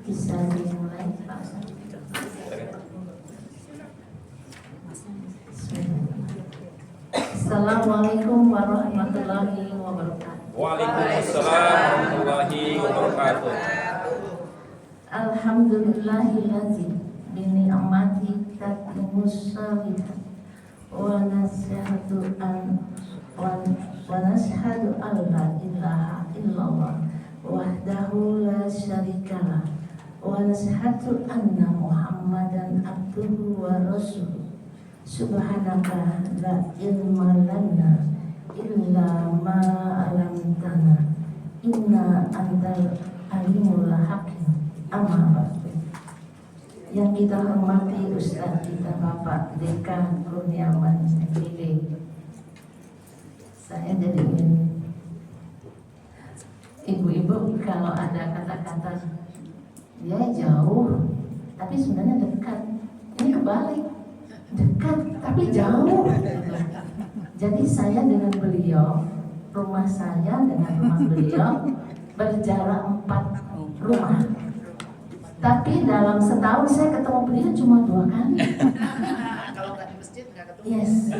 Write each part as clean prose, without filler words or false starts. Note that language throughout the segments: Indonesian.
Bisa dimulai Pak. Assalamualaikum warahmatullahi wabarakatuh. Waalaikumsalam warahmatullahi wabarakatuh. Alhamdulillahillazi bi ni'mati tatimmus shalihat wa nashhadu an la ilaha illallah wahdahu la syarikalah wa nashhadu anna Muhammadan abduhu wa rasuluh. Subhanaka la ilma lana illa ma 'allamtana inna antal alimul hakim. Amma ba'du. Yang kita hormati Ustaz kita Bapak Dekan Kurniawan MPD. Saya jadi ingin ibu-ibu kalau ada kata-kata ya jauh tapi sebenarnya dekat, ini kebalik, dekat tapi jauh. Jadi saya dengan beliau, rumah saya dengan rumah beliau berjarak 4 rumah. Tapi dalam setahun saya ketemu beliau cuma 2 kali. Kalau nggak di masjid nggak ketemu. Yes.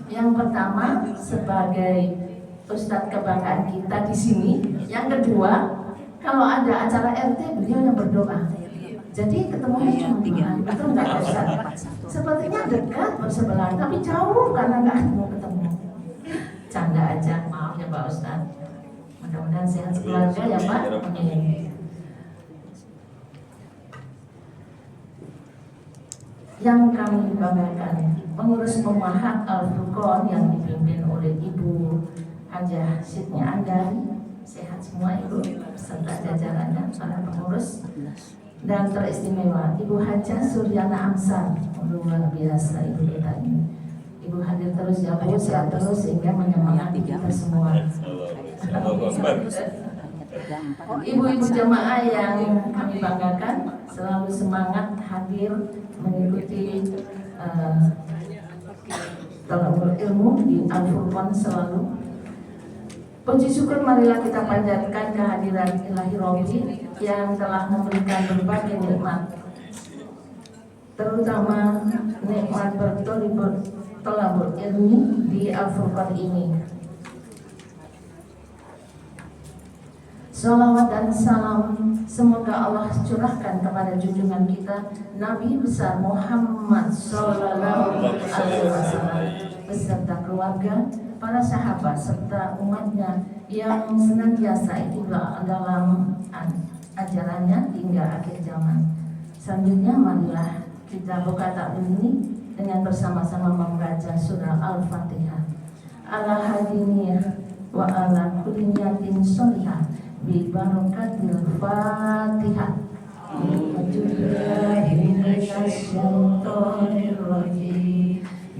Yang pertama sebagai Ustadz kebanggaan kita di sini. Yang kedua, kalau ada acara RT beliau yang berdoa. Jadi ketemunya cuma 2 kali. Itu nggak usah. Sepertinya dekat bersebelahan, tapi jauh karena nggak ketemu. Canda aja, maaf ya Pak Ustadz. Mudah-mudahan sehat keluarga ya Pak. Amin. Yang kami banggakan, pengurus Pemahat Al-Furqan yang dipimpin oleh Ibu Hajah Sidni Andari, sehat semua Ibu, serta jajarannya, para pengurus, dan teristimewa Ibu Hajah Suryana Amsar, luar biasa Ibu kita ini. Ibu hadir terus ya Bu, sehat terus sehingga menyemangati kita semua. Ibu-ibu jemaah yang kami banggakan selalu semangat hadir mengikuti talabul ilmu di Al-Furqan selalu. Puji syukur marilah kita panjatkan kehadiran Ilahi Robbi yang telah memberikan berbagai nikmat, terutama nikmat talabul ilmi di Al-Furqan ini. Salawat dan salam semoga Allah curahkan kepada junjungan kita Nabi besar Muhammad Sallallahu Alaihi Wasallam beserta keluarga, para sahabat serta umatnya yang senantiasa itulah dalam ajarannya hingga akhir zaman. Selanjutnya marilah kita buka taklim ini dengan bersama-sama membaca surah Al-Fatihah. Ala hadiniyah wa ala kulli niyatin sholihah bi barakatil Fatihah.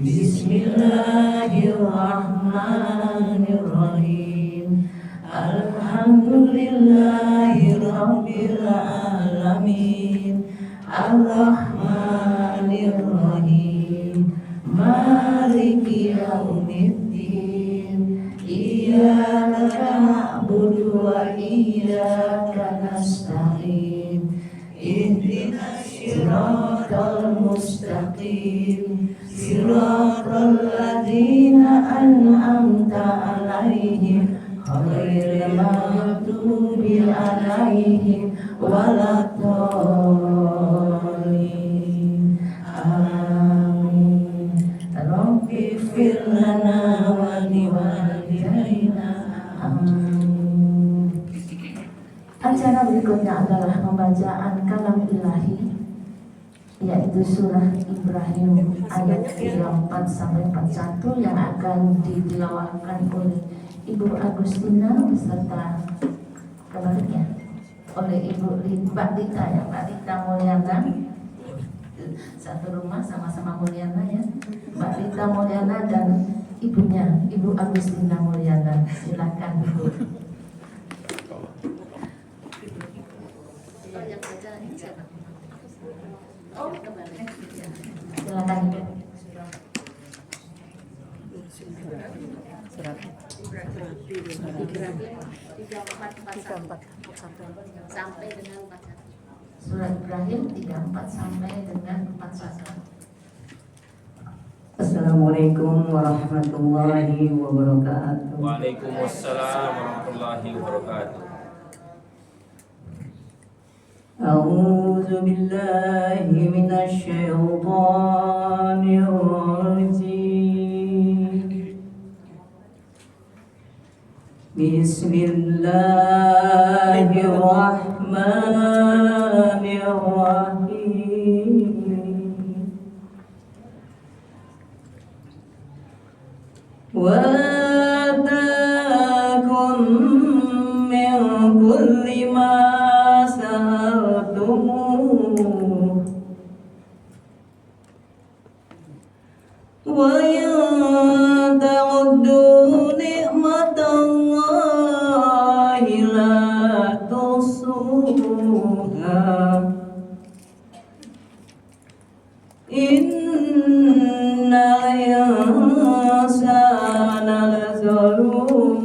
Bismillahirrahmanirrahim. Alhamdulillahirabbil alamin. Ar-Rahmanir-Rahim. Maliki yaumiddin. Iyyaka na'budu wa iyyaka nasta'in. Ihdinas siratal mustaqim. Siratal ladzina an'amta 'alaihim ghairil maghdubi 'alaihim waladdallin. Amin. Rabbi fir lana wa liwalidayna. Amin. Acara berikutnya adalah pembacaan kalam ilahi yaitu surah Ibrahim ayat 34 sampai 41 yang akan ditilawahkan oleh Ibu Agustina beserta kebaliknya oleh Mbak Dita ya, Mbak Dita Mulyana, satu rumah sama-sama Mulyana ya, Mbak Dita Mulyana dan ibunya Ibu Agustina Mulyana. Silakan Ibu. Oh, yang baca ini siapa? Oh, kembali. Silakan Ibu. Sampai dengan 41. Surat Ibrahim 34 sampai dengan 41. Assalamualaikum warahmatullahi wabarakatuh. Waalaikumsalam warahmatullahi wabarakatuh. A'udzu billahi minasy syaithanir rajim. Bismillahirrahmanirrahim. وآتاكم من كل ما سألتموه وإن تعدوا نعمة الله لا تحصوها إن الإنسان لظلوم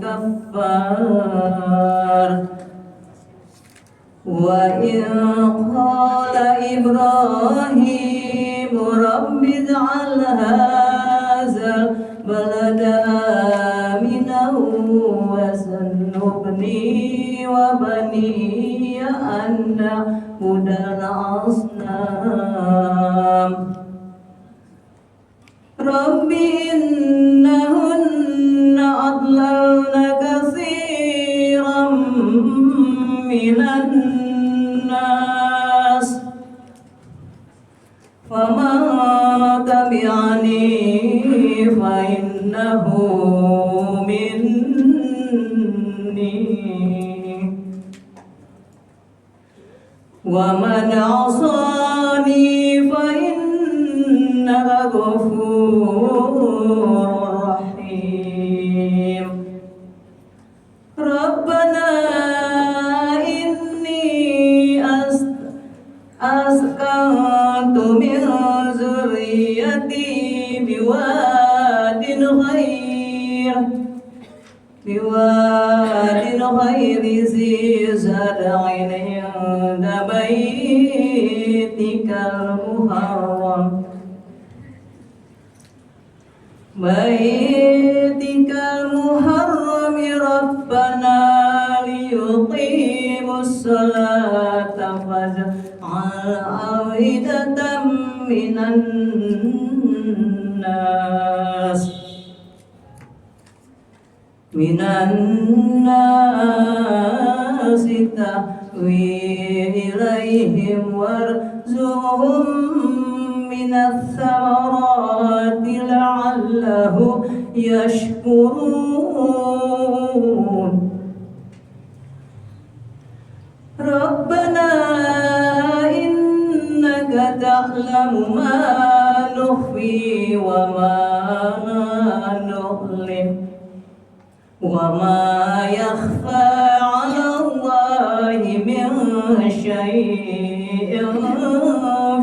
كفار وإذ قال إبراهيم رب اجعل هذا البلد آمنا واجنبني وبني أن نعبد الأصنام رب إنهن أضللن كثيرا من الناس فمن تبعني فإنه مني ومن عصاني فإنك غفور رحيم ربنا إني أسكنت من ذريتي بواد غير ذي زرع عند بيتك المحرم ربنا ليقيموا الصلاة فاجعل أفئدة من الناس تهوي إليهم وارزقهم من الثمرات لعلهم يشكرون ربنا إنك تعلم ما نخفي وما نعلم وما يخفى على الله من شيء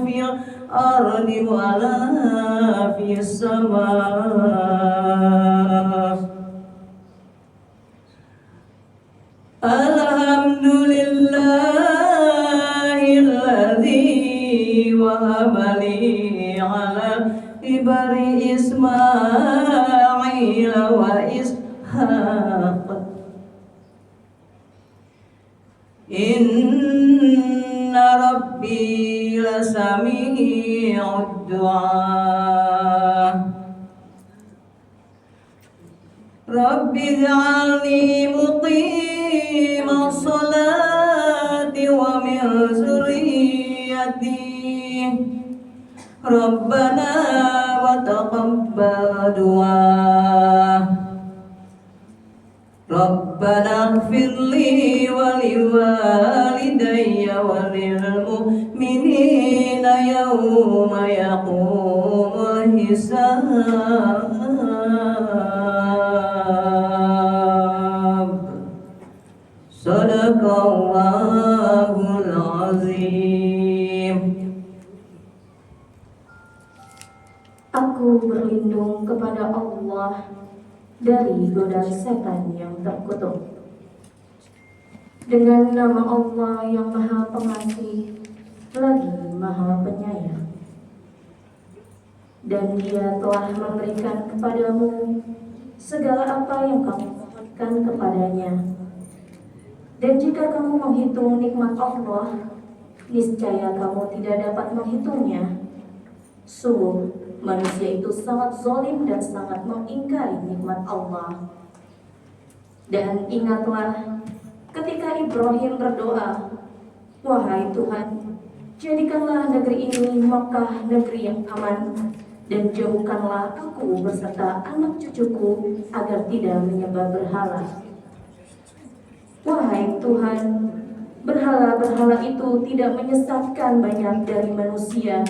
في الأرض ولا في السماء الحمد لله الذي وهب لي على الكبر إسماعيل وإسحاق إن ربي لسميع الدعاء رب اجعلني مقيم الصلاة ومن ذريتي ذريته ربنا وتقبل دعاء ربنا اغفر لي ولوالدي وللمؤمنين يوم يقوم الحساب صدق الله العظيم. Aku berlindung kepada Allah dari godaan setan yang terkutuk. Dengan nama Allah yang Maha Pengasih lagi Maha Penyayang. Dan Dia telah memberikan kepadamu segala apa yang kamu mohonkan kepadanya. Dan jika kamu menghitung nikmat Allah, niscaya kamu tidak dapat menghitungnya. Sungguh, manusia itu sangat zalim dan sangat mengingkari nikmat Allah. Dan ingatlah ketika Ibrahim berdoa, "Wahai Tuhan, jadikanlah negeri ini Makkah negeri yang aman, dan jauhkanlah aku beserta anak cucuku agar tidak menyembah berhala." Wahai Tuhan, berhala-berhala itu tidak menyesatkan banyak dari manusia.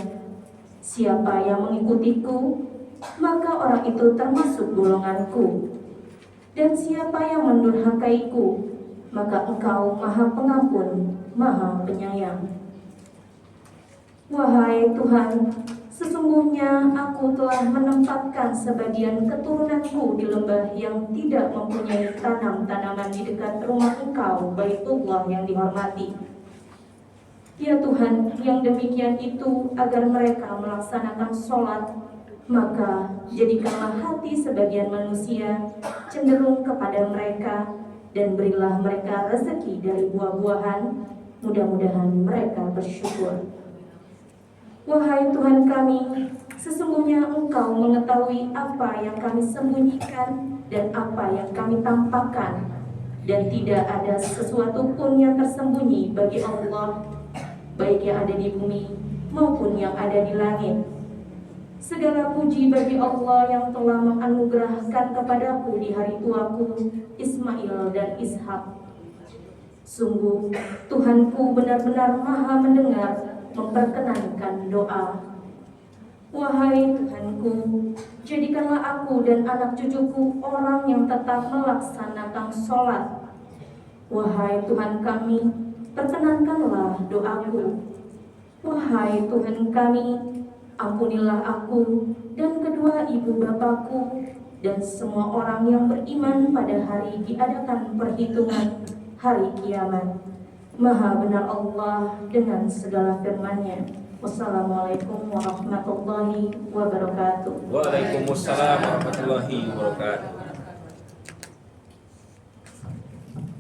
Siapa yang mengikutiku, maka orang itu termasuk golonganku. Dan siapa yang mendurhakaiku, maka Engkau Maha Pengampun, Maha Penyayang. Wahai Tuhan, sesungguhnya aku telah menempatkan sebagian keturunanku di lembah yang tidak mempunyai tanam-tanaman di dekat rumah Engkau, Baitullah yang dihormati. Ya Tuhan, yang demikian itu agar mereka melaksanakan sholat, maka jadikanlah hati sebagian manusia cenderung kepada mereka, dan berilah mereka rezeki dari buah-buahan, mudah-mudahan mereka bersyukur. Wahai Tuhan kami, sesungguhnya Engkau mengetahui apa yang kami sembunyikan dan apa yang kami tampakkan, dan tidak ada sesuatu pun yang tersembunyi bagi Allah, baik yang ada di bumi maupun yang ada di langit. Segala puji bagi Allah yang telah menganugerahkan kepadaku di hari tuaku Ismail dan Ishak. Sungguh Tuhanku benar-benar Maha mendengar, memperkenankan doa. Wahai Tuhanku, jadikanlah aku dan anak cucuku orang yang tetap melaksanakan sholat. Wahai Tuhan kami, perkenankanlah doaku. Wahai Tuhan kami, ampunilah aku dan kedua ibu bapakku dan semua orang yang beriman pada hari diadakan perhitungan hari kiamat. Maha benar Allah dengan segala firman-Nya. Wassalamualaikum warahmatullahi wabarakatuh. Waalaikumsalam warahmatullahi wabarakatuh.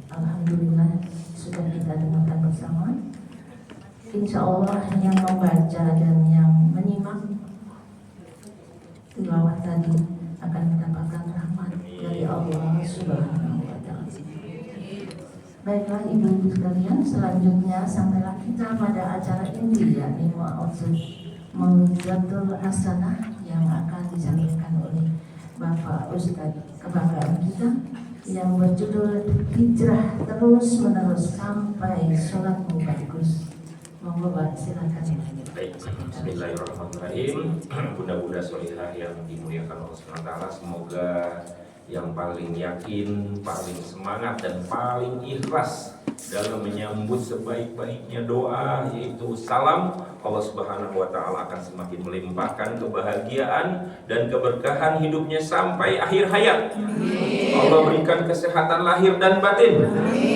Alhamdulillah sudah kita dengarkan bersama. Insya Allah yang membaca dan yang menyimak tilawah tadi akan mendapatkan rahmat dari Allah Subhanahu wa Ta'ala. Baiklah ibu-ibu sekalian, selanjutnya sampailah kita pada acara inti, yakni Mau'izatul Hasanah yang akan disampaikan oleh Bapak Ustadz kebanggaan kita yang berjudul Hijrah Terus Menerus Sampai Sholatmu Bagus. Monggo Pak, silakan. Baik, bismillahirrahmanirrahim. Bunda-bunda solihah yang dimuliakan Allah SWT, semoga yang paling yakin, paling semangat dan paling ikhlas dalam menyambut sebaik-baiknya doa, yaitu salam, Allah Subhanahu wa Ta'ala akan semakin melimpahkan kebahagiaan dan keberkahan hidupnya sampai akhir hayat. Allah berikan kesehatan lahir dan batin.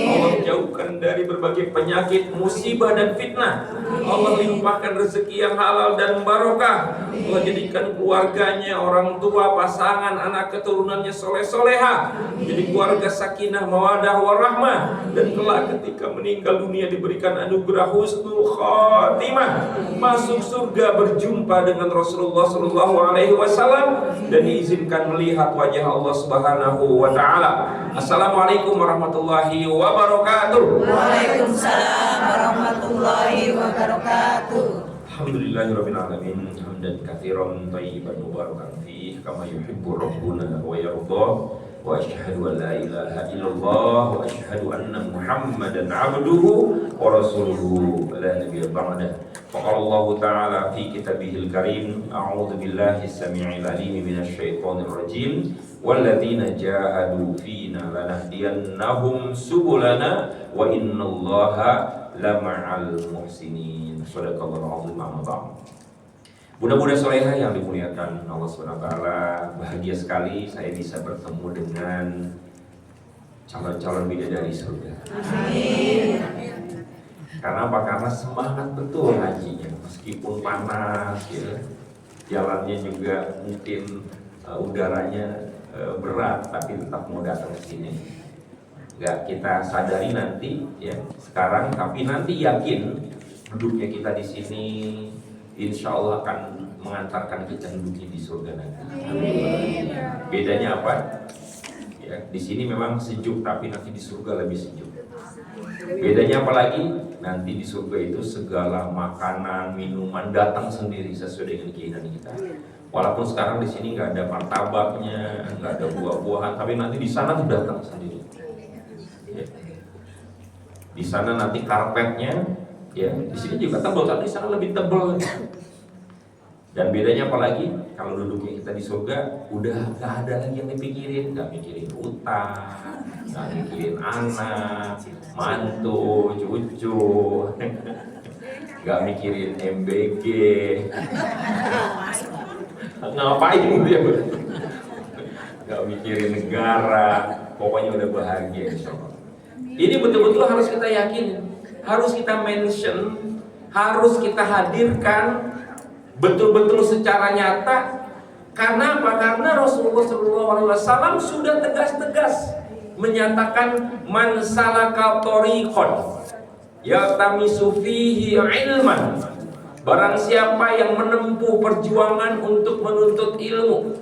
Allah jauhkan dari berbagai penyakit, musibah dan fitnah. Allah limpahkan rezeki yang halal dan barokah. Allah jadikan keluarganya, orang tua, pasangan, anak keturunannya soleh-soleha, jadi keluarga sakinah, mawadah, warahmah, dan kelak ketika meninggal dunia diberikan anugerah husnul khatimah, masuk surga berjumpa dengan Rasulullah SAW, dan diizinkan melihat wajah Allah Subhanahu wa Ta'ala. Assalamualaikum warahmatullahi wabarakatuh. Waalaikumsalam warahmatullahi wabarakatuh. Alhamdulillahirabbil alamin hamdan katsiran thayyiban mubarakan fihi kama yuhibbu rabbuna wa yarda wa asyhadu an la ilaha illallah wa asyhadu anna muhammadan abduhu wa rasuluhu la nabiyya ba'dah. Qala Allah ta'ala fi kitabihil karim a'udzu billahi as-sami'il alim minasy syaithanir rajim walladzina jahadu fina lanahdiyannahum subulana wa innallaha lama'al muhsinin. Shadaqallahul azim. Amma ba'd. Budak-budak soleha yang dimuliakan Allah SWT, bahagia sekali saya bisa bertemu dengan calon-calon bidadari surga. Amin. Karena apa? Karena semangat betul hajinya, meskipun panas ya, jalannya juga mungkin udaranya berat, tapi tetap mau datang ke sini. Nggak kita sadari nanti ya sekarang, tapi nanti yakin duduknya kita di sini insya Allah akan mengantarkan kita duduknya di surga nanti. Amin. Bedanya apa? Ya, di sini memang sejuk, tapi nanti di surga lebih sejuk. Bedanya apa lagi? Nanti di surga itu segala makanan, minuman datang sendiri sesuai dengan keinginan kita. Walaupun sekarang di sini nggak ada martabaknya, nggak ada buah-buahan, tapi nanti di sana tuh datang sendiri. Ya. Di sana nanti karpetnya, ya di sini juga tebal, tapi di sana lebih tebal. Dan bedanya apa lagi? Kalau duduknya kita di surga, udah nggak ada lagi yang dipikirin, nggak mikirin utang, nggak mikirin anak, mantu, cucu, nggak mikirin MBG, ngapain dia? Nggak mikirin negara, pokoknya udah bahagia insya Allah. Ini betul-betul harus kita yakin, harus kita mention, harus kita hadirkan betul-betul secara nyata. Karena apa? Karena Rasulullah SAW sudah tegas-tegas menyatakan man salaka thariqan yaltamisu fihi ilman, barang siapa yang menempuh perjuangan untuk menuntut ilmu,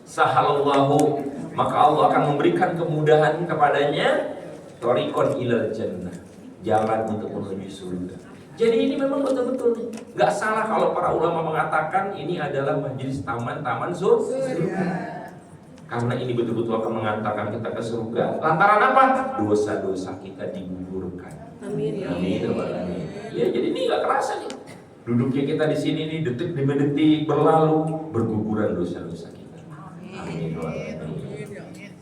sahalallahu, maka Allah akan memberikan kemudahan kepadanya, thariqan ilal jannah, jalan untuk menuju surga. Jadi ini memang betul-betul nih, nggak salah kalau para ulama mengatakan ini adalah majelis taman-taman surga. Karena ini betul-betul akan mengantarkan kita ke surga. Lantaran apa? Dosa-dosa kita digugurkan. Amin. Amin. Amin. Ya, jadi ini nggak kerasa nih. Duduknya kita di sini nih, detik demi detik berlalu, berguguran dosa-dosa kita. Amin. Amin.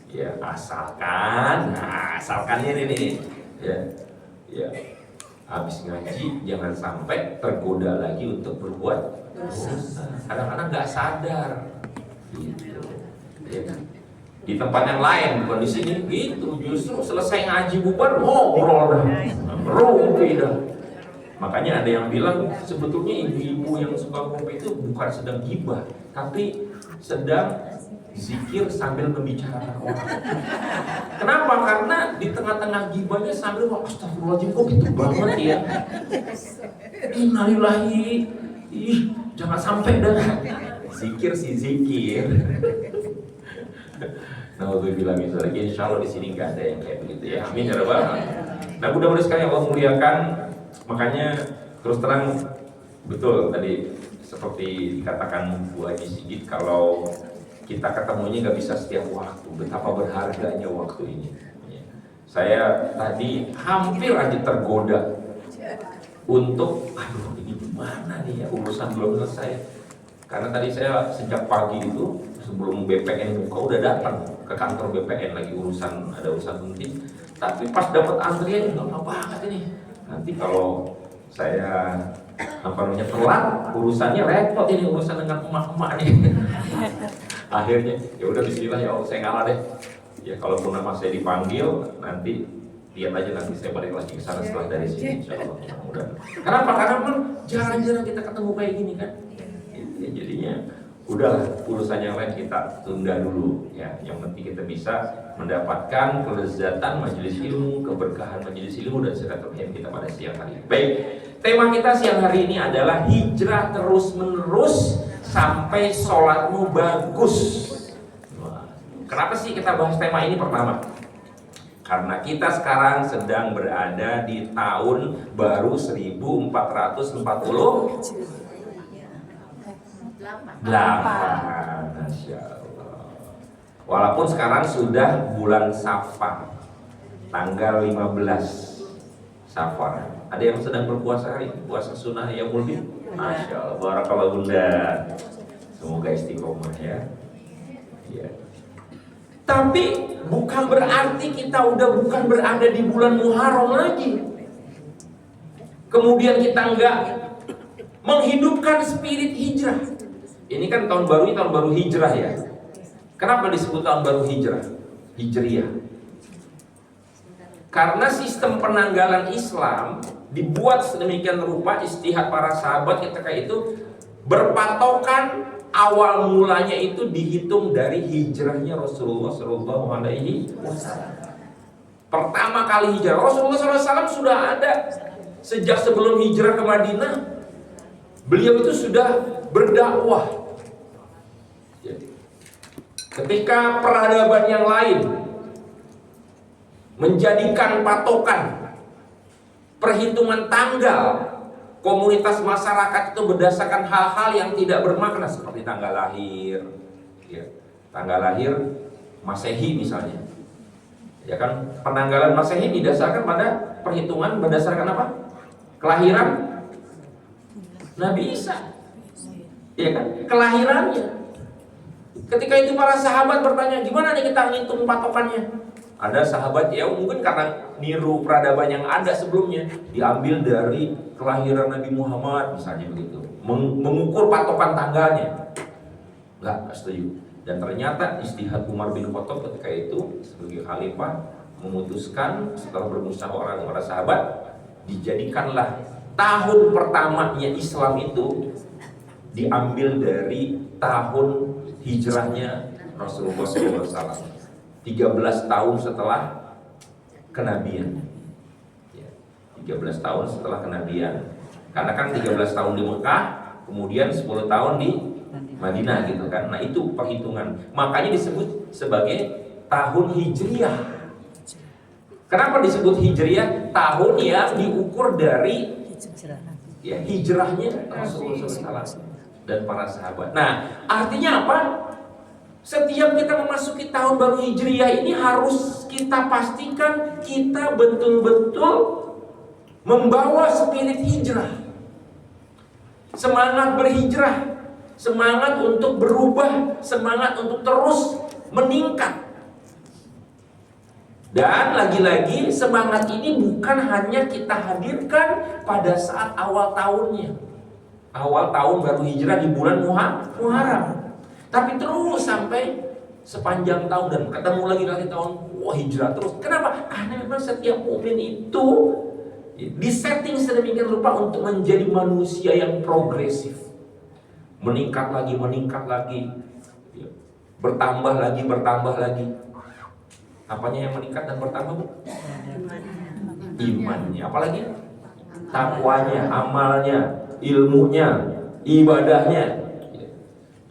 Ya, asalkan ini nih, ya. Habis ngaji jangan sampai tergoda lagi untuk berbuat dosa. Kadang-kadang nggak sadar, gitu. Ya kan? Di tempat yang lain bukan di sini, gitu. Justru selesai ngaji bubar ngobrol dah, ngerumpi dah. Makanya ada yang bilang sebetulnya ibu-ibu yang suka ngopi itu bukan sedang gibah, tapi sedang zikir sambil membicarakan orang. Kenapa? Karena di tengah-tengah gibahnya sambil astagfirullahaladzim, kok gitu banget ya. Innalillahi, jangan sampai dah. Zikir sih zikir. Nah, gue bilang itu lagi, insya Allah di sini nggak ada yang kayak begitu ya. Amin ya rabbal alamin. Nah, mudah-mudahan sekali Allah muliakan. Makanya terus terang betul tadi seperti dikatakan Bu Haji Sigit, kalau kita ketemunya nggak bisa setiap waktu. Betapa berharganya waktu ini. Saya tadi hampir aja tergoda untuk, aduh ini gimana nih ya, urusan belum selesai. Karena tadi saya sejak pagi itu sebelum BPN buka udah datang ke kantor BPN lagi ada urusan penting. Tapi pas dapat antrian nggak banget ini. Nanti kalau saya telat, urusannya repot ini, urusan dengan emak-emak nih. Akhirnya ya udah bismillah ya Allah, saya ngalah deh. Ya kalaupun nama saya dipanggil nanti lihat aja, nanti saya balik lagi ke sana setelah dari sini insyaallah. Mudah-mudahan. Kenapa? Karena jarang-jarang kita ketemu kayak gini kan. Ya, jadinya Udah, urusan yang lain kita tunda dulu ya. Yang penting kita bisa mendapatkan kelezatan majelis ilmu, keberkahan majelis ilmu dan silaturahim kita pada siang hari. Baik, tema kita siang hari ini adalah hijrah terus menerus sampai sholatmu bagus. Wah, kenapa sih kita bahas tema ini pertama? Karena kita sekarang sedang berada di tahun baru 1448. Masya Allah. Walaupun sekarang sudah bulan Safar, tanggal 15 Safar. Ada yang sedang berpuasa hari ini? Puasa sunnah ya mulbi? Masya Allah, barakallah bunda. Semoga istiqomah ya. Ya. Tapi bukan berarti kita udah bukan berada di bulan Muharram lagi. Kemudian kita enggak menghidupkan spirit hijrah. Ini kan tahun baru hijrah ya. Kenapa disebut tahun baru hijrah? Hijriyah. Karena sistem penanggalan Islam dibuat sedemikian rupa, istihad para sahabat ketika itu berpatokan awal mulanya itu dihitung dari hijrahnya Rasulullah Shallallahu Alaihi Wasallam. Pertama kali hijrah Rasulullah SAW sudah ada sejak sebelum hijrah ke Madinah. Beliau itu sudah berdakwah. Ketika peradaban yang lain menjadikan patokan perhitungan tanggal komunitas masyarakat itu berdasarkan hal-hal yang tidak bermakna seperti tanggal lahir, ya, tanggal lahir Masehi misalnya, ya kan, penanggalan Masehi didasarkan pada perhitungan berdasarkan apa? Kelahiran Nabi Isa, ya kan, kelahirannya. Ketika itu para sahabat bertanya, gimana nih kita ngitung patokannya? Ada sahabat ya mungkin karena niru peradaban yang ada sebelumnya, diambil dari kelahiran Nabi Muhammad misalnya begitu, mengukur patokan tanggalnya. Enggak setuju. Dan ternyata istihad Umar bin Khattab ketika itu sebagai khalifah memutuskan setelah bermusyawarah dengan para sahabat, dijadikanlah tahun pertamanya Islam itu diambil dari tahun hijrahnya Rasulullah SAW, 13 tahun setelah kenabian. 13 tahun setelah kenabian. Karena kan 13 tahun di Mekah, kemudian 10 tahun di Madinah gitu kan. Nah itu perhitungan. Makanya disebut sebagai tahun hijriyah. Kenapa disebut hijriyah? Tahun yang diukur dari ya, hijrahnya Rasulullah SAW dan para sahabat. Nah, artinya apa? Setiap kita memasuki tahun baru hijriyah ini harus kita pastikan kita betul-betul membawa spirit hijrah, semangat berhijrah, semangat untuk berubah, semangat untuk terus meningkat. Dan lagi-lagi semangat ini bukan hanya kita hadirkan pada saat awal tahunnya, awal tahun baru hijrah di bulan Muharram, tapi terus sampai sepanjang tahun dan ketemu lagi tahun hijrah terus. Kenapa? Karena memang setiap mukmin itu disetting sedemikian rupa untuk menjadi manusia yang progresif, meningkat lagi, bertambah lagi. Apanya yang meningkat dan bertambah, Bu? Imannya, apalagi takwanya, amalnya, ilmunya, ibadahnya.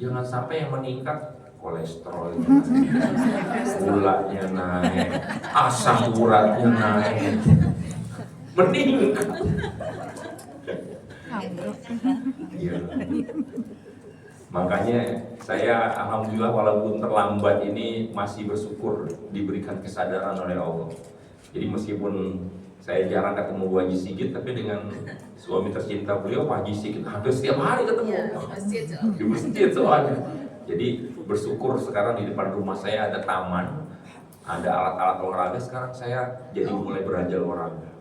Jangan sampai yang meningkat kolesterolnya naik, gulanya naik, asam uratnya naik, meningkat. Ya. Makanya saya alhamdulillah walaupun terlambat ini masih bersyukur diberikan kesadaran oleh Allah. Jadi meskipun saya jarang ketemu Bu Haji Sigit, tapi dengan suami tercinta beliau Pak Haji Sigit hampir setiap hari ketemu di masjid soalnya. Jadi bersyukur sekarang di depan rumah saya ada taman, ada alat-alat olahraga. Sekarang saya jadi mulai belajar olahraga.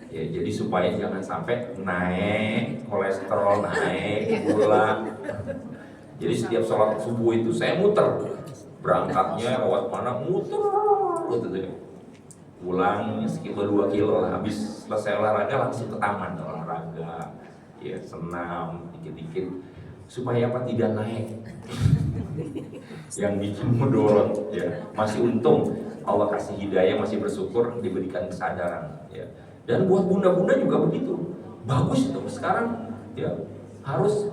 Ya, jadi supaya jangan sampai naik kolesterol, naik gula. Jadi setiap sholat subuh itu saya muter, berangkatnya lewat mana muter gitu. Pulang sekitar 2 kilo lah, habis selesai olahraga langsung ke taman olahraga, ya senam dikit-dikit. supaya apa? Tidak naik. Yang bikin mudorot ya. Masih untung Allah kasih hidayah, masih bersyukur diberikan kesadaran ya. Dan buat bunda-bunda juga begitu. Bagus itu sekarang ya, harus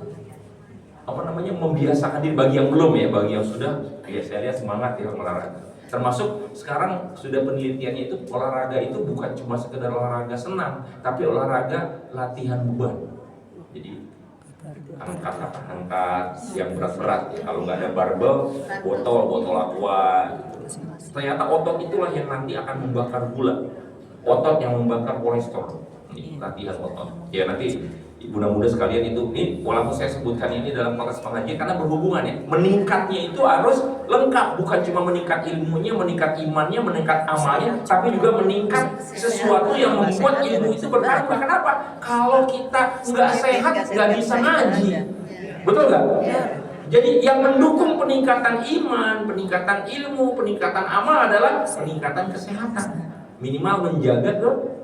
membiasakan diri. Bagi yang belum ya, bagi yang sudah ya saya lihat semangat ya olahraga. Termasuk sekarang sudah penelitiannya itu olahraga itu bukan cuma sekedar olahraga senam, tapi olahraga latihan beban. Jadi angkat yang berat-berat ya. Kalau nggak ada barbel, botol aqua gitu. Ternyata otot itulah yang nanti akan membakar gula, otot yang membakar kolesterol. Ini latihan otot ya. Nanti bunda-bunda sekalian itu, ini walaupun saya sebutkan ini dalam konteks pengajian karena berhubungan ya, meningkatnya itu harus lengkap, bukan cuma meningkat ilmunya, meningkat imannya, meningkat amalnya, tapi juga meningkat sesuatu yang membuat ilmu itu bertambah. Kenapa? Kalau kita nggak sehat, nggak bisa ngaji, betul nggak? Jadi yang mendukung peningkatan iman, peningkatan ilmu, peningkatan amal adalah peningkatan kesehatan. Minimal menjaga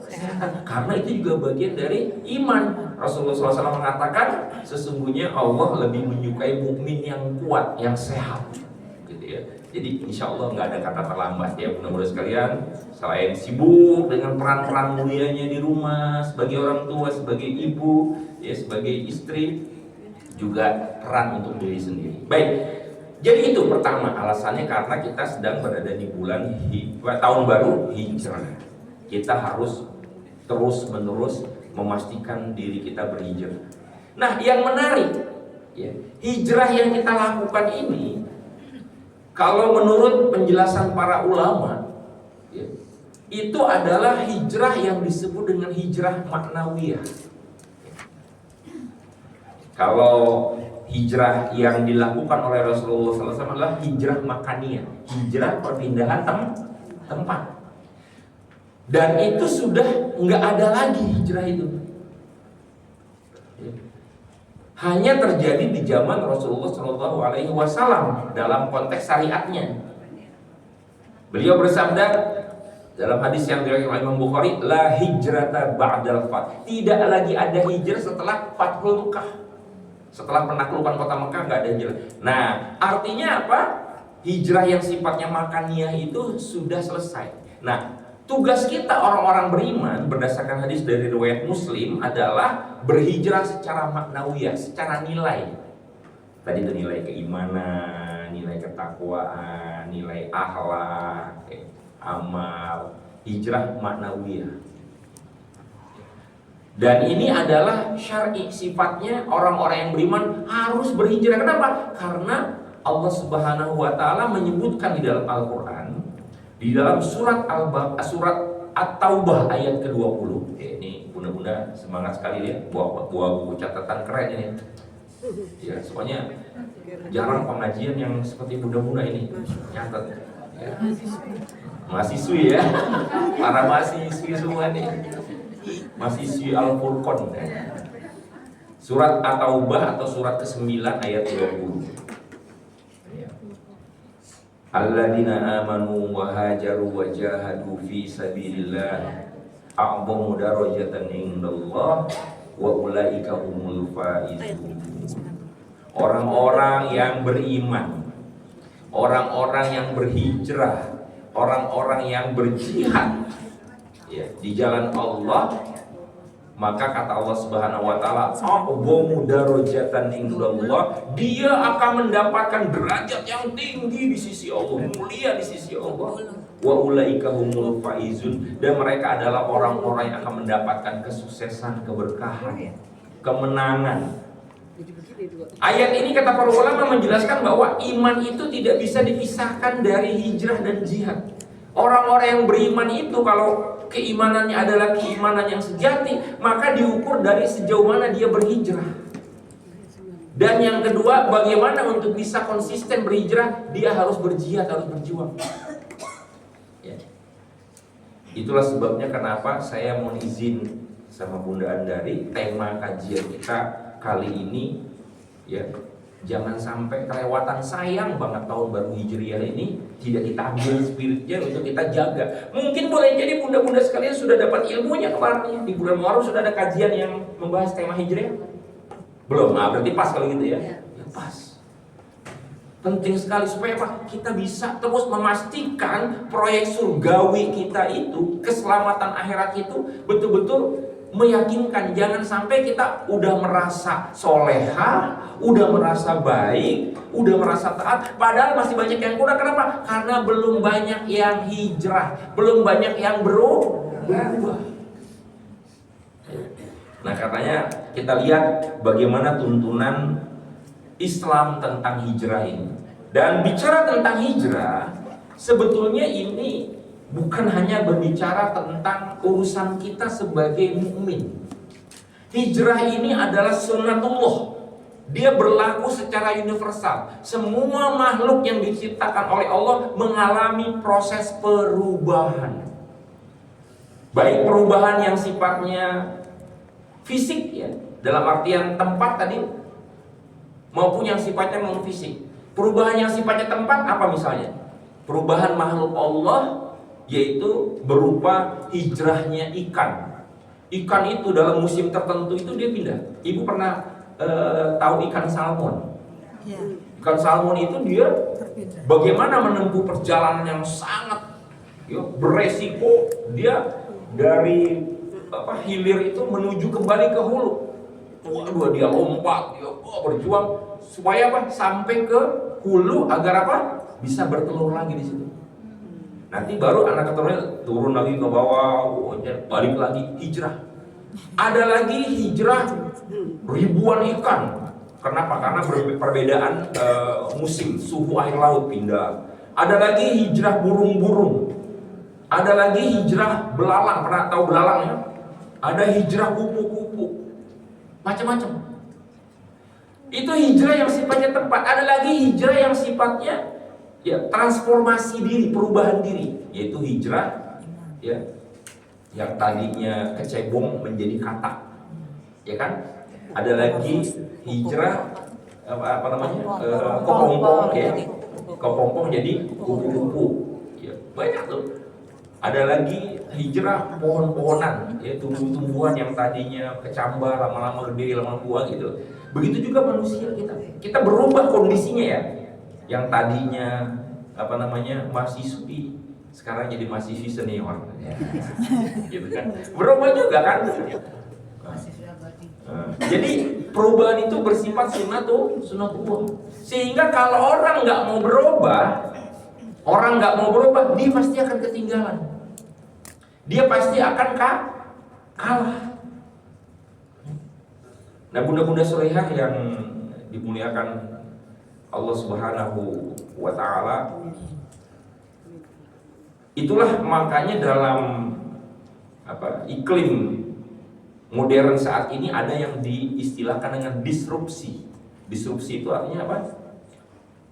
kesehatan, karena itu juga bagian dari iman. Rasulullah SAW mengatakan sesungguhnya Allah lebih menyukai mukmin yang kuat, yang sehat, gitu ya. Jadi insya Allah nggak ada kata terlambat ya bunda-bunda sekalian. Selain sibuk dengan peran-peran mulianya di rumah sebagai orang tua, sebagai ibu, ya sebagai istri, juga peran untuk diri sendiri. Baik. Jadi itu pertama alasannya karena kita sedang berada di bulan tahun baru hijrah. Kita harus terus menerus memastikan diri kita berhijrah. Nah, yang menarik ya, hijrah yang kita lakukan ini, kalau menurut penjelasan para ulama ya, itu adalah hijrah yang disebut dengan hijrah maknawiyah. Kalau hijrah yang dilakukan oleh Rasulullah SAW adalah hijrah makaniyah, hijrah perpindahan tempat. Dan itu sudah nggak ada lagi hijrah itu. Hanya terjadi di zaman Rasulullah SAW dalam konteks syariatnya. Beliau bersabda dalam hadis yang diriwayatkan oleh Imam Bukhari, la hijrata ba'dal fath. Tidak lagi ada hijrah setelah Fathul Mekah. Setelah penaklukan kota Mekah nggak ada hijrah. Nah, artinya apa? Hijrah yang sifatnya makaniyah itu sudah selesai. Nah, tugas kita orang-orang beriman berdasarkan hadis dari riwayat Muslim adalah berhijrah secara maknawiyah, secara nilai. Tadi itu nilai keimanan, nilai ketakwaan, nilai akhlak, amal, hijrah maknawiyah. Dan ini adalah syar'i, sifatnya orang-orang yang beriman harus berhijrah. Kenapa? Karena Allah Subhanahu wa taala menyebutkan di dalam Al-Qur'an, di dalam surat At-Taubah ayat ke-20. Ini bunda-bunda semangat sekali ya, buah buku catatan keren ini. Ya, semuanya jarang pengajian yang seperti bunda-bunda ini nyatet. Ya. Mahasiswi ya, para mahasiswi semua nih. Mahasiswi Al-Furqan. Surat At-Taubah atau surat ke-9 ayat 20. Alladzina amanu wa hajaru wa jahadu fi sabilillah a'zamu darajatan indallah wa ulaika humul faizun. Orang-orang yang beriman, orang-orang yang berhijrah, orang-orang yang berjihad ya, di jalan Allah, maka kata Allah Subhanahu wa taala, a'zamu darajatan indallah, dia akan mendapatkan derajat yang tinggi di sisi Allah, mulia di sisi Allah. Wa ulaika humul faizun, dan mereka adalah orang-orang yang akan mendapatkan kesuksesan, keberkahan, kemenangan. Ayat ini kata para ulama menjelaskan bahwa iman itu tidak bisa dipisahkan dari hijrah dan jihad. Orang-orang yang beriman itu kalau keimanannya adalah keimanan yang sejati, maka diukur dari sejauh mana dia berhijrah. Dan yang kedua, bagaimana untuk bisa konsisten berhijrah, dia harus berjihad, harus berjuang ya. Itulah sebabnya kenapa saya mohon izin sama Bunda Andari, tema kajian kita kali ini ya, jangan sampai kelewatan. Sayang banget tahun baru Hijriah ini tidak kita ambil spiritnya untuk kita jaga. Mungkin boleh jadi bunda-bunda sekalian sudah dapat ilmunya kemarin di bulan Muharram sudah ada kajian yang membahas tema Hijriah. Belum, nah berarti pas kalau gitu ya. Ya pas. Penting sekali supaya apa? Kita bisa terus memastikan proyek surgawi kita itu, keselamatan akhirat itu betul-betul meyakinkan. Jangan sampai kita udah merasa soleha, udah merasa baik, udah merasa taat, padahal masih banyak yang kurang. Kenapa? Karena belum banyak yang hijrah, belum banyak yang berubah. Nah katanya kita lihat bagaimana tuntunan Islam tentang hijrah ini. Dan bicara tentang hijrah, sebetulnya ini bukan hanya berbicara tentang urusan kita sebagai mukmin. Hijrah ini adalah sunnatullah. Dia berlaku secara universal. Semua makhluk yang diciptakan oleh Allah mengalami proses perubahan. Baik perubahan yang sifatnya fisik ya, dalam artian tempat tadi, maupun yang sifatnya non fisik. Perubahan yang sifatnya tempat apa misalnya? Perubahan makhluk Allah yaitu berupa hijrahnya ikan. Ikan itu dalam musim tertentu itu dia pindah. Ibu pernah tahu ikan salmon? Ikan salmon itu dia bagaimana menempuh perjalanan yang sangat beresiko. Dia dari hilir itu menuju kembali ke hulu. Waduh, dia lompat, dia berjuang supaya apa? Sampai ke hulu agar apa? Bisa bertelur lagi di situ. Nanti baru anak keturunannya turun lagi ke bawah, balik lagi hijrah. Ada lagi hijrah ribuan ikan. Kenapa? Karena perbedaan musim, suhu air laut pindah. Ada lagi hijrah burung-burung. Ada lagi hijrah belalang. Pernah tahu belalang ya? Ada hijrah kupu-kupu. Macam-macam. Itu hijrah yang sifatnya tempat. Ada lagi hijrah yang sifatnya transformasi diri, perubahan diri, yaitu hijrah yang tadinya kecebong menjadi katak, ya kan? Ada lagi hijrah kepompong ya, kepompong jadi kupu-kupu, ya, banyak tuh. Ada lagi hijrah pohon-pohonan, ya, tumbuh-tumbuhan yang tadinya kecambar, lama-lama gede, lama-lama buah gitu. Begitu juga manusia kita berubah kondisinya ya. Yang tadinya mahasiswi sekarang jadi mahasiswi senior, ya. Gitu kan? Berubah juga kan? Jadi perubahan itu bersifat sunnatullah. Sehingga kalau orang nggak mau berubah, dia pasti akan ketinggalan. Dia pasti akan kalah. Nah, bunda-bunda solehah yang dimuliakan Allah Subhanahu wa ta'ala, itulah makanya dalam iklim modern saat ini ada yang diistilahkan dengan disrupsi. Disrupsi itu artinya apa?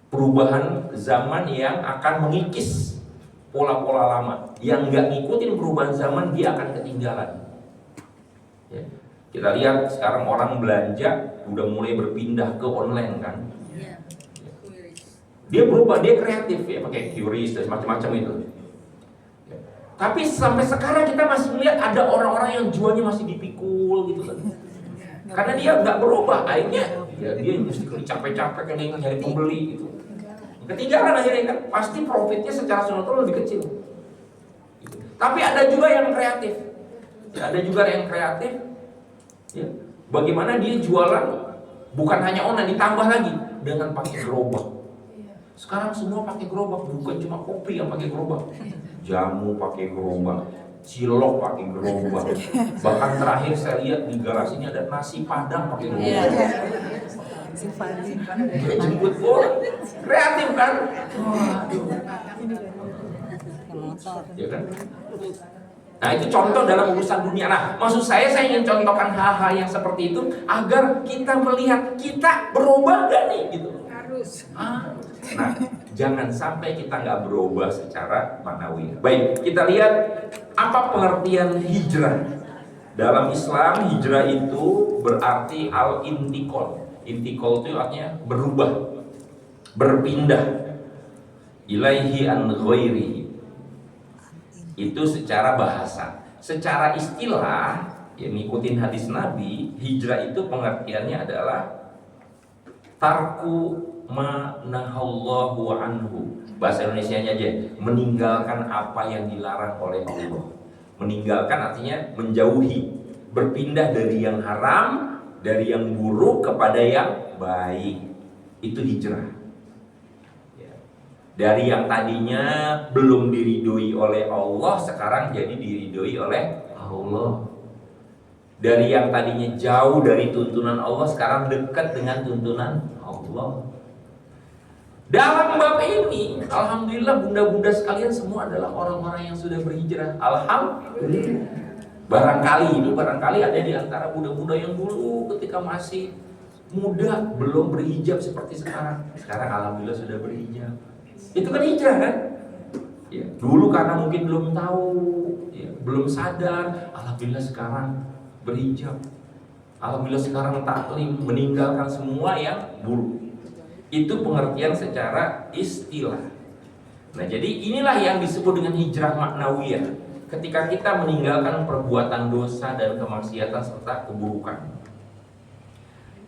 Perubahan zaman yang akan mengikis pola-pola lama. Yang nggak ngikutin perubahan zaman, dia akan ketinggalan. Ya. Kita lihat sekarang orang belanja udah mulai berpindah ke online kan. Dia berubah, dia kreatif ya, pakai QRIS dan macam-macam itu. Ya. Tapi sampai sekarang kita masih melihat ada orang-orang yang jualnya masih dipikul gitu kan. Karena dia nggak berubah, akhirnya dia mesti capek-capek kan nyari pembeli gitu. Ketinggalan akhirnya kan, pasti profitnya secara sunatullah lebih kecil. Gitu. Tapi ada juga yang kreatif. Ya, ada juga yang kreatif. Ya. Bagaimana dia jualan bukan hanya online, ditambah lagi dengan pakai gerobak. Sekarang semua pakai gerobak, bukan cuma kopi yang pakai gerobak. Jamu pakai gerobak, cilok pakai gerobak. Bahkan terakhir saya lihat di garasi ini ada nasi padang pakai gerobak. Jemput bola, kreatif kan? Ya kan? Nah, itu contoh dalam urusan dunia. Nah, maksud saya ingin contohkan hal-hal yang seperti itu agar kita melihat kita berubah gak nih gitu. Harus. Nah, jangan sampai kita nggak berubah secara manawi. Baik, kita lihat apa pengertian hijrah. Dalam Islam, hijrah itu berarti al-intiqal. Intiqal itu artinya berubah, berpindah. Ilaihi an ghairihi. Itu secara bahasa. Secara istilah, ya ngikutin hadis Nabi, hijrah itu pengertiannya adalah tarku ma nahallahu anhu. Bahasa Indonesianya aja, meninggalkan apa yang dilarang oleh Allah. Meninggalkan artinya menjauhi, berpindah dari yang haram, dari yang buruk kepada yang baik. Itu hijrah. Ya. Dari yang tadinya belum diridhoi oleh Allah, sekarang jadi diridhoi oleh Allah. Dari yang tadinya jauh dari tuntunan Allah, sekarang dekat dengan tuntunan Allah. Dalam bab ini, alhamdulillah bunda-bunda sekalian semua adalah orang-orang yang sudah berhijrah. Alhamdulillah. Barangkali ada di antara bunda-bunda yang dulu ketika masih muda belum berhijab seperti sekarang. Sekarang alhamdulillah sudah berhijab. Itu kan hijrah kan? Ya, dulu karena mungkin belum tahu, ya, belum sadar. Alhamdulillah sekarang berhijab. Alhamdulillah sekarang taklim, meninggalkan semua yang buruk. Itu pengertian secara istilah. Nah, jadi inilah yang disebut dengan hijrah maknawiyah. Ketika kita meninggalkan perbuatan dosa dan kemaksiatan serta keburukan.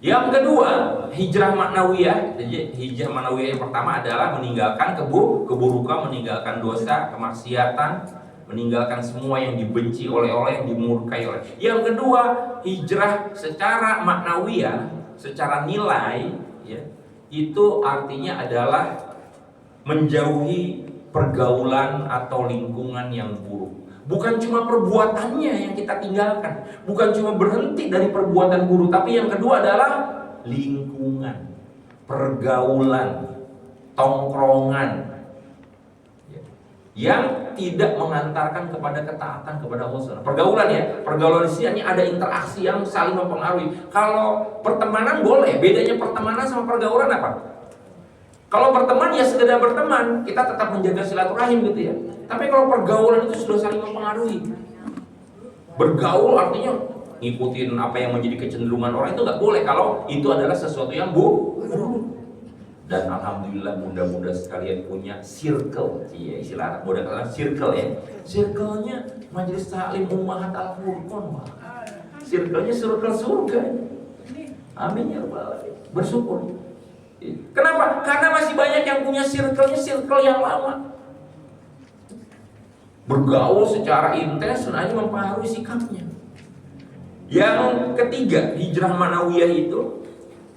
Yang kedua, hijrah maknawiyah. Jadi hijrah maknawiyah yang pertama adalah meninggalkan keburukan, meninggalkan dosa, kemaksiatan, meninggalkan semua yang dibenci oleh Allah, yang dimurkai oleh. Yang kedua, hijrah secara maknawiyah, secara nilai, ya, itu artinya adalah menjauhi pergaulan atau lingkungan yang buruk. Bukan cuma perbuatannya yang kita tinggalkan, bukan cuma berhenti dari perbuatan buruk, tapi yang kedua adalah lingkungan, pergaulan, tongkrongan yang tidak mengantarkan kepada ketaatan kepada Allah SWT. Pergaulan ya, pergaulan di sini ada interaksi yang saling mempengaruhi. Kalau pertemanan boleh, bedanya pertemanan sama pergaulan apa? Kalau berteman ya sekedar berteman, kita tetap menjaga silaturahim gitu ya. Tapi kalau pergaulan itu sudah saling mempengaruhi. Bergaul artinya ngikutin apa yang menjadi kecenderungan orang itu nggak boleh kalau itu adalah sesuatu yang buruk. Dan alhamdulillah muda-muda sekalian punya circle, iya istilah anak muda kata circle ya. Circle-nya Majelis Taklim Ummahat Al-Furqan. Circle-nya circle surga. Amin ya rabbal alamin. Bersyukur. Kenapa? Karena masih banyak yang punya circle-nya circle yang lama. Bergaul secara intens dan hanya mempengaruhi sikapnya. Yang ketiga, hijrah manawiyah itu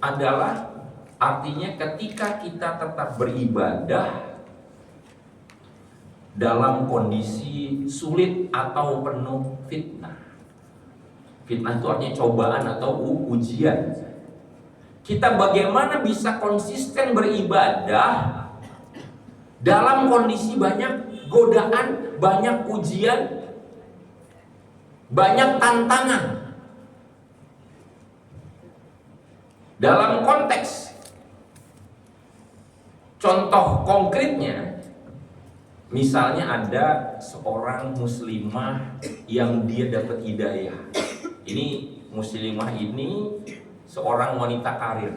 adalah artinya ketika kita tetap beribadah dalam kondisi sulit atau penuh fitnah. Fitnah itu artinya cobaan atau ujian. Kita bagaimana bisa konsisten beribadah dalam kondisi banyak godaan, banyak ujian, banyak tantangan. Dalam konteks contoh konkretnya, misalnya ada seorang muslimah yang dia dapat hidayah. Ini muslimah ini seorang wanita karir.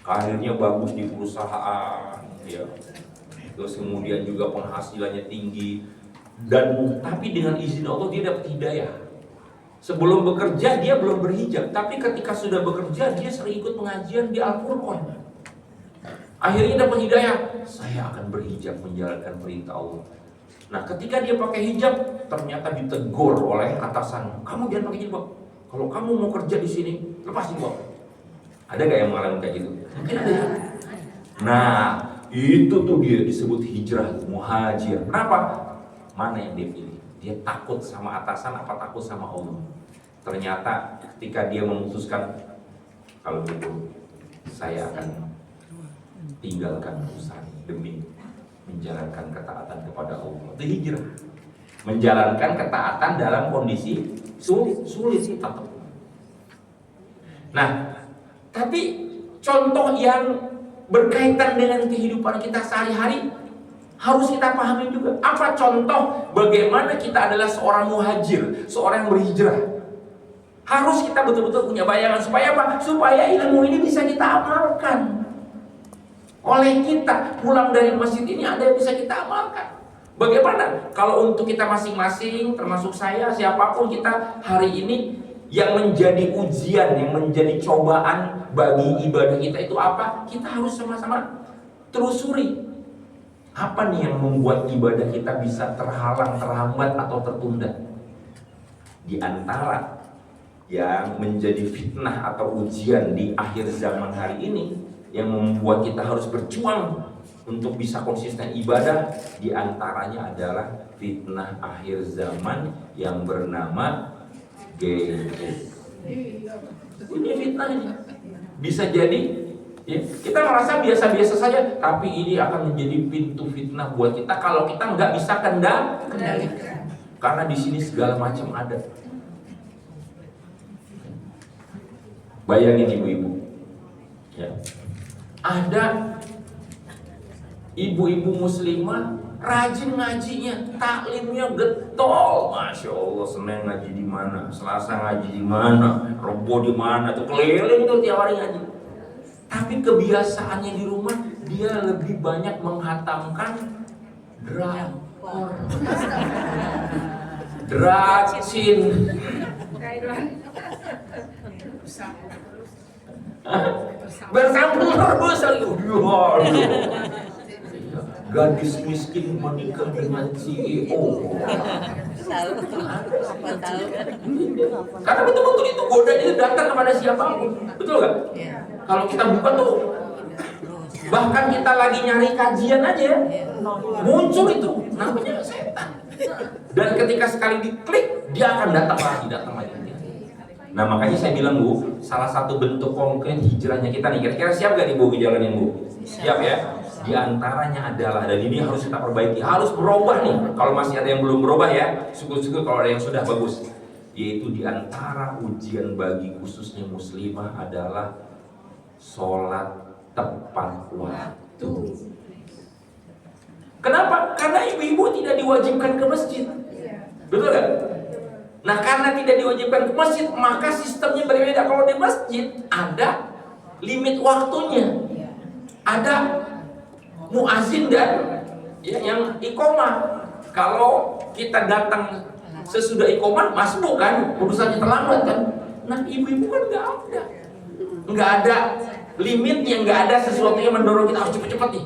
Karirnya bagus di perusahaan, ya. Terus kemudian juga penghasilannya tinggi. Dan tapi dengan izin Allah dia dapat hidayah. Sebelum bekerja dia belum berhijab, tapi ketika sudah bekerja dia sering ikut pengajian di Al-Furqan. Akhirnya dapat hidayah, saya akan berhijab menjalankan perintah Allah. Nah, ketika dia pakai hijab, ternyata ditegur oleh atasan, kamu jangan pakai jilbab. Kalau kamu mau kerja di sini, lepas jilbab. Ada gak yang mengalami kayak gitu? Mungkin ada ya. Nah, itu tuh dia disebut hijrah muhajir. Kenapa? Mana yang dia pilih? Dia takut sama atasan apa takut sama Allah? Ternyata ketika dia memutuskan, kalau gitu saya akan tinggalkan urusan demi menjalankan ketaatan kepada Allah. Itu hijrah. Menjalankan ketaatan dalam kondisi sulit tetap. Nah, tapi contoh yang berkaitan dengan kehidupan kita sehari-hari harus kita pahami juga. Apa contoh bagaimana kita adalah seorang muhajir, seorang yang berhijrah? Harus kita betul-betul punya bayangan. Supaya apa? Supaya ilmu ini bisa kita amalkan. Oleh kita pulang dari masjid ini ada yang bisa kita amalkan. Bagaimana kalau untuk kita masing-masing, termasuk saya, siapapun kita hari ini, yang menjadi ujian, yang menjadi cobaan bagi ibadah kita itu apa? Kita harus sama-sama telusuri. Apa nih yang membuat ibadah kita bisa terhalang, terhambat, atau tertunda? Di antara yang menjadi fitnah atau ujian di akhir zaman hari ini, yang membuat kita harus berjuang untuk bisa konsisten ibadah, di antaranya adalah fitnah akhir zaman yang bernama gadget. Ini fitnah ini. Bisa jadi ya, kita merasa biasa-biasa saja, tapi ini akan menjadi pintu fitnah buat kita kalau kita nggak bisa kendalikan. Karena di sini segala macam ada. Bayangin ibu-ibu, ya, ada ibu-ibu muslimah rajin ngajinya, taklimnya getol, masya Allah. Senin ngaji di mana, Selasa ngaji di mana, Rebo di mana, tuh keliling tuh tiap hari ngaji. Tapi kebiasaannya di rumah dia lebih banyak menghatamkan drakor, dracin, bersambung terus lagi. Gadis miskin menikah dengan CEO. Karena betul-betul itu godaan itu datang kepada siapapun, betul nggak? Kalau kita buka tuh, bahkan kita lagi nyari kajian aja, muncul itu, namanya setan. Dan ketika sekali diklik, dia akan datang lagi. Nah makanya saya bilang Bu, salah satu bentuk konkret hijrahnya kita nih, kira-kira siap gak nih Bu ngejalanin Bu? Siap ya? Di antaranya adalah, dan ini harus kita perbaiki, harus berubah nih. Kalau masih ada yang belum berubah ya, syukur-syukur kalau ada yang sudah bagus. Yaitu di antara ujian bagi khususnya muslimah adalah sholat tepat waktu. Kenapa? Karena ibu-ibu tidak diwajibkan ke masjid. Betul gak? Nah karena tidak diwajibkan ke masjid, maka sistemnya berbeda. Kalau di masjid ada limit waktunya, ada muazin dan ya, yang iqomah. Kalau kita datang sesudah iqomah, masbuk kan, urusannya terlambat kan. Nah ibu-ibu kan nggak ada limitnya, nggak ada sesuatu yang mendorong kita harus cepet-cepet nih.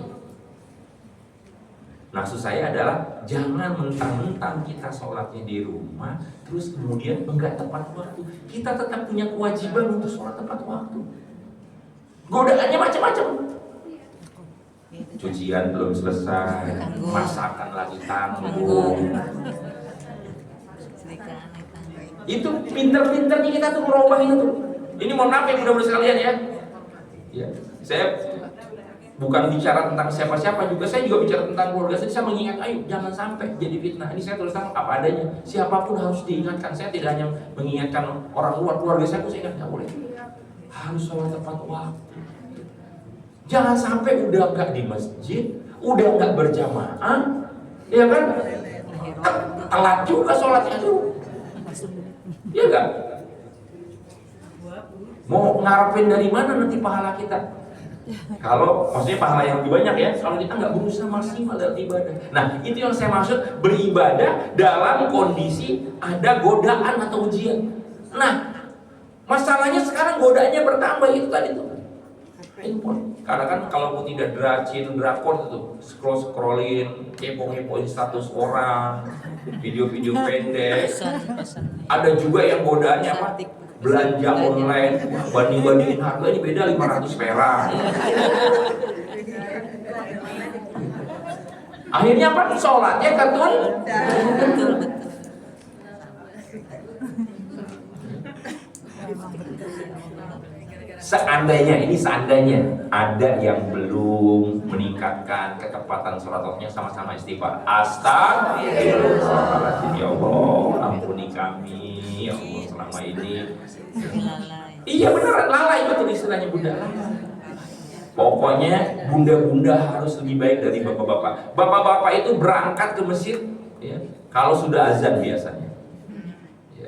Maksud saya adalah jangan mentang-mentang kita sholatnya di rumah terus kemudian enggak tepat waktu. Kita tetap punya kewajiban untuk sholat tepat waktu. Godaannya macam-macam. Cucian belum selesai, masakan lagi tanggung. Itu pinter-pinternya kita tuh merubah itu tuh. Ini mohon maaf ya mudah-mudahan sekalian ya. Ya, saya bukan bicara tentang siapa-siapa juga, saya juga bicara tentang keluarga. Saya mengingat, ayo jangan sampai jadi fitnah. Ini saya terus terang apa adanya. Siapapun harus diingatkan. Saya tidak hanya mengingatkan orang luar, keluarga saya ingat, nggak boleh. Harus sholat tepat waktu. Jangan sampai udah nggak di masjid, udah nggak berjamaah, ya kan? Telat juga sholatnya tuh, ya nggak? Mau ngarepin dari mana nanti pahala kita? Kalau maksudnya pahala yang lebih banyak ya, kalau kita nggak berusaha maksimal dalam ibadah. Nah itu yang saya maksud beribadah dalam kondisi ada godaan atau ujian. Nah masalahnya sekarang godaannya bertambah itu tadi tuh handphone. Karena kan kalau pun tidak dracin, drakor itu scrollin, kepo-kepoin status orang, video-video pendek. Ada juga yang godaannya apa? Belanja online, banding-bandingin harga ini beda 500 perak. Akhirnya apa? Sholatnya ketun. Seandainya ada yang belum meningkatkan ketepatan sholatnya, sama-sama istighfar. Astagfirullahaladzim, ya Allah, ampuni kami, ya Allah, selama ini. Iya beneran lalai, betul istilahnya bunda. Pokoknya bunda-bunda harus lebih baik dari bapak-bapak. Bapak-bapak itu berangkat ke masjid ya, kalau sudah azan biasanya.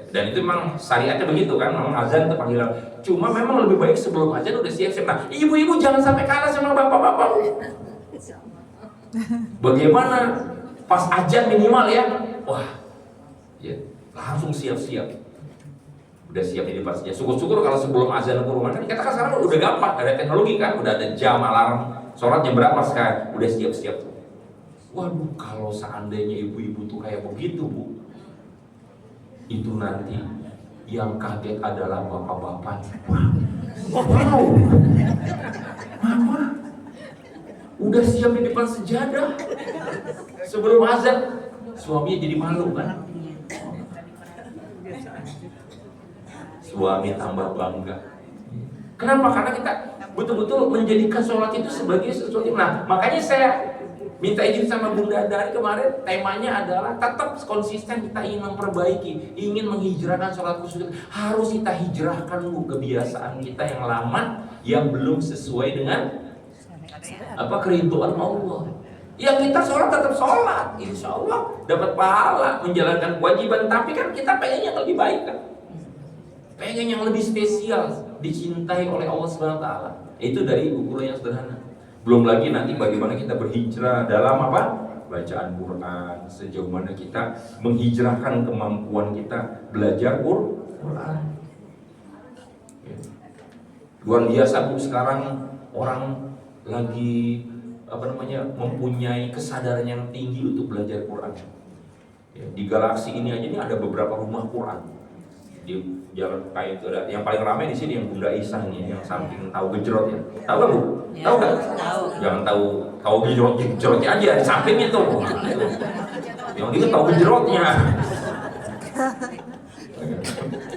Dan itu memang syariatnya begitu kan, memang azan itu panggilan. Cuma memang lebih baik sebelum azan udah siap-siap. Nah, ibu-ibu jangan sampai kalah sama bapak-bapak. Bagaimana pas azan minimal ya, wah, ya langsung siap-siap. Udah siap di depan saja. Syukur-syukur kalau sebelum azan ke rumah kan dikatakan sekarang udah gampang, ada teknologi kan, udah ada jam alarm, sholat jam berapa sekarang, udah siap-siap. Waduh, kalau seandainya ibu-ibu tuh kayak begitu Bu, itu nanti yang kaget adalah bapak-bapak. Wow, mama udah siap di depan sejadah sebelum azan, suaminya jadi malu kan? Suami tambah bangga. Kenapa? Karena kita betul-betul menjadikan sholat itu sebagai sesuatu. Nah, makanya saya minta izin sama Bunda dari kemarin, temanya adalah tetap konsisten kita ingin memperbaiki, ingin menghijrahkan sholat khusyuk. Harus kita hijrahkan Bu, kebiasaan kita yang lama, yang belum sesuai dengan keridhaan Allah. Yang kita sholat tetap sholat, insya Allah dapat pahala, menjalankan kewajiban. Tapi kan kita pengen yang lebih baik kan, pengen yang lebih spesial, dicintai oleh Allah SWT. Itu dari ukuran yang sederhana. Belum lagi nanti bagaimana kita berhijrah dalam bacaan Quran, sejauh mana kita menghijrahkan kemampuan kita belajar Quran. Luar biasa Bu, sekarang orang lagi mempunyai kesadaran yang tinggi untuk belajar Quran. Di galaksi ini aja ada beberapa rumah Quran. Di jalan kayak itu ada yang paling ramai di sini yang Bunda Isa nih, yang samping tahu gejrot ya. Tahu nggak Bu? Tahu nggak? Jangan tahu gejrotnya aja, di sampingnya tuh. Yang itu tahu gejrotnya.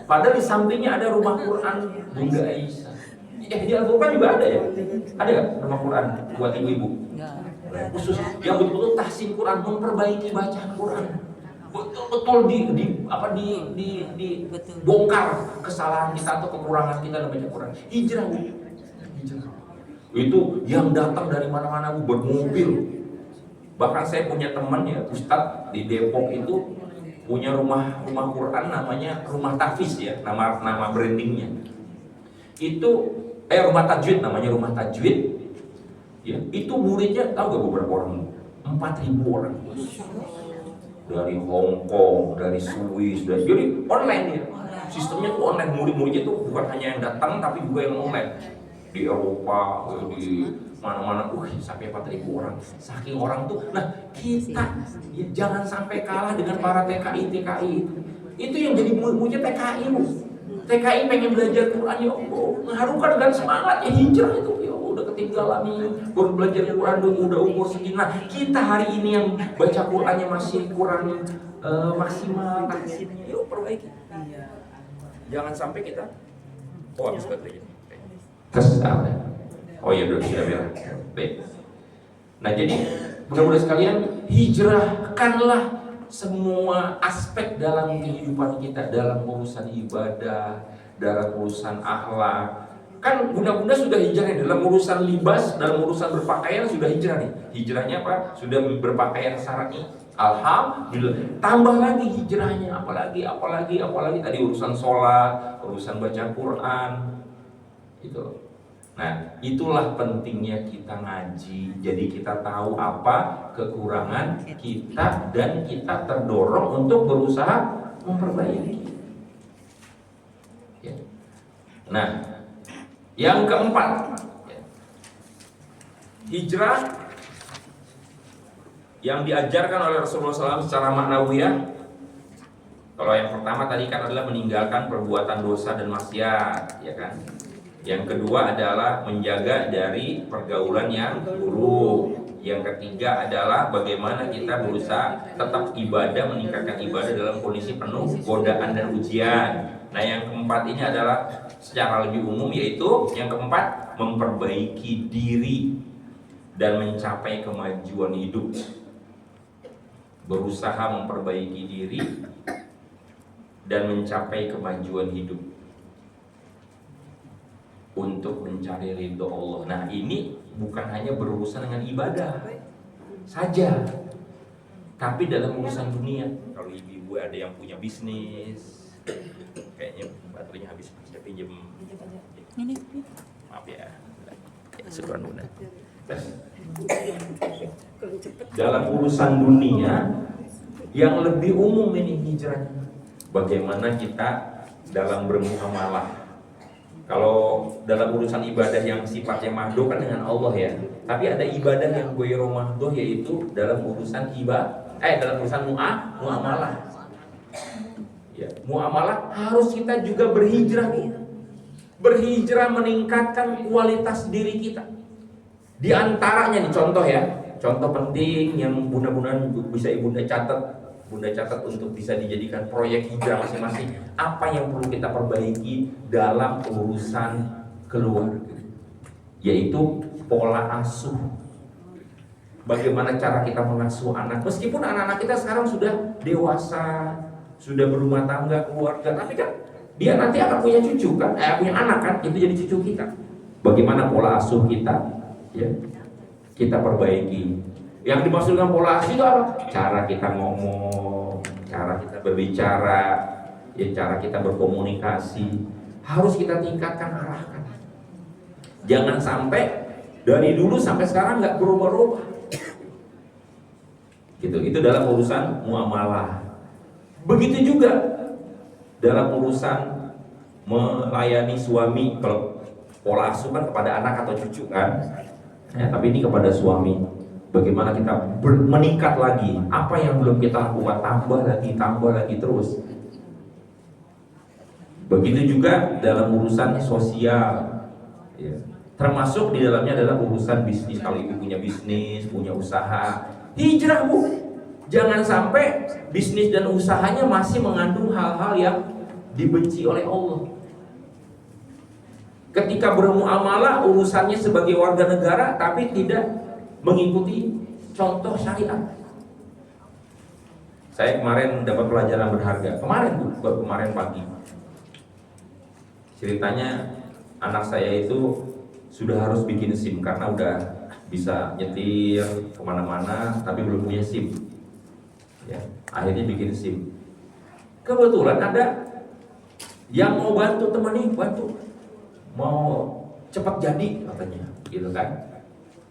Padahal di sampingnya ada rumah Quran Bunda Isa. Di Al-Quran juga ada ya? Ada nggak rumah Quran buat ibu-ibu? Khusus yang betul-betul tahsin Quran, memperbaiki bacaan Quran. Betul-betul bongkar kesalahan kita atau kekurangan kita dalam baca Quran. Hijrah Bu. Hijrah. Itu yang datang dari mana-mana Bu, bermobil. Bahkan saya punya teman ya, Ustadz di Depok itu punya rumah Quran namanya Rumah Tafiz ya, nama brandingnya. Itu Rumah Tajwid, namanya Rumah Tajwid. Ya, itu muridnya tahu gak beberapa orang? 4.000 orang. Dari Hong Kong, dari Swiss, jadi online ya. Sistemnya tuh online, murid-muridnya tuh bukan hanya yang datang tapi juga yang online. Di Eropa, di mana-mana, sampai 4.000 orang. Saking orang tuh, nah kita ya, jangan sampai kalah dengan para TKI itu. Itu yang jadi muridnya TKI Bu. TKI pengen belajar Quran ya Allah, mengharukan dengan semangat ya, hijrah itu ya Allah, udah ketinggalan nih, baru belajar Quran udah umur segini. Nah, kita hari ini yang baca Qurannya masih kurang maksimal, tahsinnya, yuk perbaiki. Jangan sampai kita habis baterainya. Kesal ya. Oh iya, sudah bilang. Baik. Nah, jadi mudah-mudahan sekalian, hijrahkanlah semua aspek dalam kehidupan kita, dalam urusan ibadah, dalam urusan akhlak. Kan bunda-bunda sudah hijrah nih, dalam urusan libas, dalam urusan berpakaian sudah hijrah nih. Hijrahnya apa? Sudah berpakaian syar'i. Alhamdulillah. Tambah lagi hijrahnya, apalagi tadi urusan sholat, urusan baca Quran. Gitu. Nah, itulah pentingnya kita ngaji. Jadi kita tahu apa kekurangan kita dan kita terdorong untuk berusaha memperbaiki. Ya. Nah, yang keempat, hijrah yang diajarkan oleh Rasulullah SAW secara maknawiyah. Kalau yang pertama tadi kan adalah meninggalkan perbuatan dosa dan maksiat, ya kan? Yang kedua adalah menjaga dari pergaulan yang buruk. Yang ketiga adalah bagaimana kita berusaha tetap ibadah, meningkatkan ibadah dalam kondisi penuh godaan dan ujian. Nah, yang keempat ini adalah secara lebih umum, yaitu yang keempat, memperbaiki diri dan mencapai kemajuan hidup. Berusaha memperbaiki diri dan mencapai kemajuan hidup untuk mencari ridho Allah. Nah, ini bukan hanya berurusan dengan ibadah saja, tapi dalam urusan dunia. Kalau ibu-ibu ada yang punya bisnis, kayaknya baterainya habis, saya pinjam. Ini. Maaf ya. Seruan Bunda. Kalau cepet dalam urusan dunia yang lebih umum ini hijrah. Bagaimana kita dalam bermuamalah. Kalau dalam urusan ibadah yang sifatnya mahdoh kan dengan Allah ya. Tapi ada ibadah yang ghairu mahdoh, yaitu dalam urusan dalam urusan muamalah. Ya, muamalah harus kita juga berhijrah nih. Berhijrah meningkatkan kualitas diri kita. Di antaranya nih contoh ya, contoh penting yang bunda-bunda bisa ibunda catat. Bunda catat untuk bisa dijadikan proyek hijrah masing-masing. Apa yang perlu kita perbaiki dalam urusan keluarga, yaitu pola asuh. Bagaimana cara kita mengasuh anak, meskipun anak-anak kita sekarang sudah dewasa, sudah berumah tangga, keluarga, tapi kan dia nanti akan punya cucu kan, punya anak kan, itu jadi cucu kita. Bagaimana pola asuh kita, ya, kita perbaiki. Yang dimaksudkan pola asuh itu apa? Cara kita ngomong, cara kita berbicara, ya, cara kita berkomunikasi harus kita tingkatkan, arahkan. Jangan sampai dari dulu sampai sekarang nggak berubah-ubah. Gitu. Itu dalam urusan muamalah. Begitu juga dalam urusan melayani suami. Kalau pola asuh kan kepada anak atau cucu kan, ya, tapi ini kepada suami. Bagaimana kita meningkat lagi, apa yang belum kita lakukan, tambah lagi terus. Begitu juga dalam urusan sosial, ya. Termasuk di dalamnya adalah urusan bisnis. Kalau ibu punya bisnis, punya usaha, hijrah bu. Jangan sampai bisnis dan usahanya masih mengandung hal-hal yang dibenci oleh Allah. Ketika bermuamalah urusannya sebagai warga negara, tapi tidak mengikuti contoh syariat. Saya kemarin dapat pelajaran berharga. Baru kemarin pagi. Ceritanya anak saya itu sudah harus bikin SIM karena udah bisa nyetir kemana-mana, tapi belum punya SIM. Ya, akhirnya bikin SIM. Kebetulan ada yang mau bantu, bantu, mau cepat jadi katanya, gitu kan?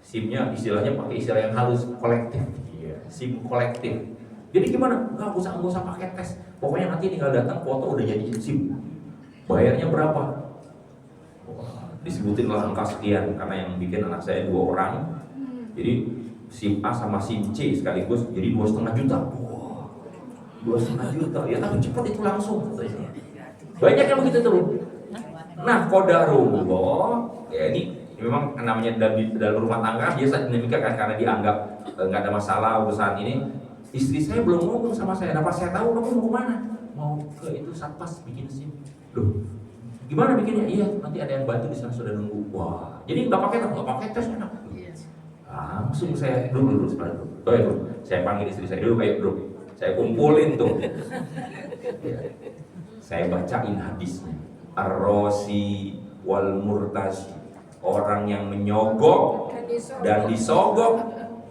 SIM-nya istilahnya pakai istilah yang halus, kolektif. SIM kolektif. Jadi gimana? Nggak usah pakai tes. Pokoknya nanti tinggal datang foto udah jadi SIM. Bayarnya berapa? Disebutin lah angka sekian karena yang bikin anak saya 2 orang. Jadi SIM A sama SIM C sekaligus jadi 2,5 juta. 2,5 juta. Ya tapi cepat itu langsung. Banyak yang begitu tuh. Nah, qadarullah, ya ini memang namanya dalam rumah tangga biasa dinamika kan, karena dianggap nggak ada masalah urusan ini. Istri saya belum ngomong sama saya. Nah, pas saya tahu kamu mau kemana? Mau ke itu satpas bikin SIM. Loh, gimana bikinnya? Iya, nanti ada yang bantu di sana sudah nunggu. Wah, jadi nggak pakai tes enak. Langsung saya dulu sebentar dulu. Bro, saya panggil istri saya dulu, kayak bro. Saya kumpulin tuh. Saya bacain hadisnya. Ar-Rosi wal Murtashi. Orang yang menyogok dan disogok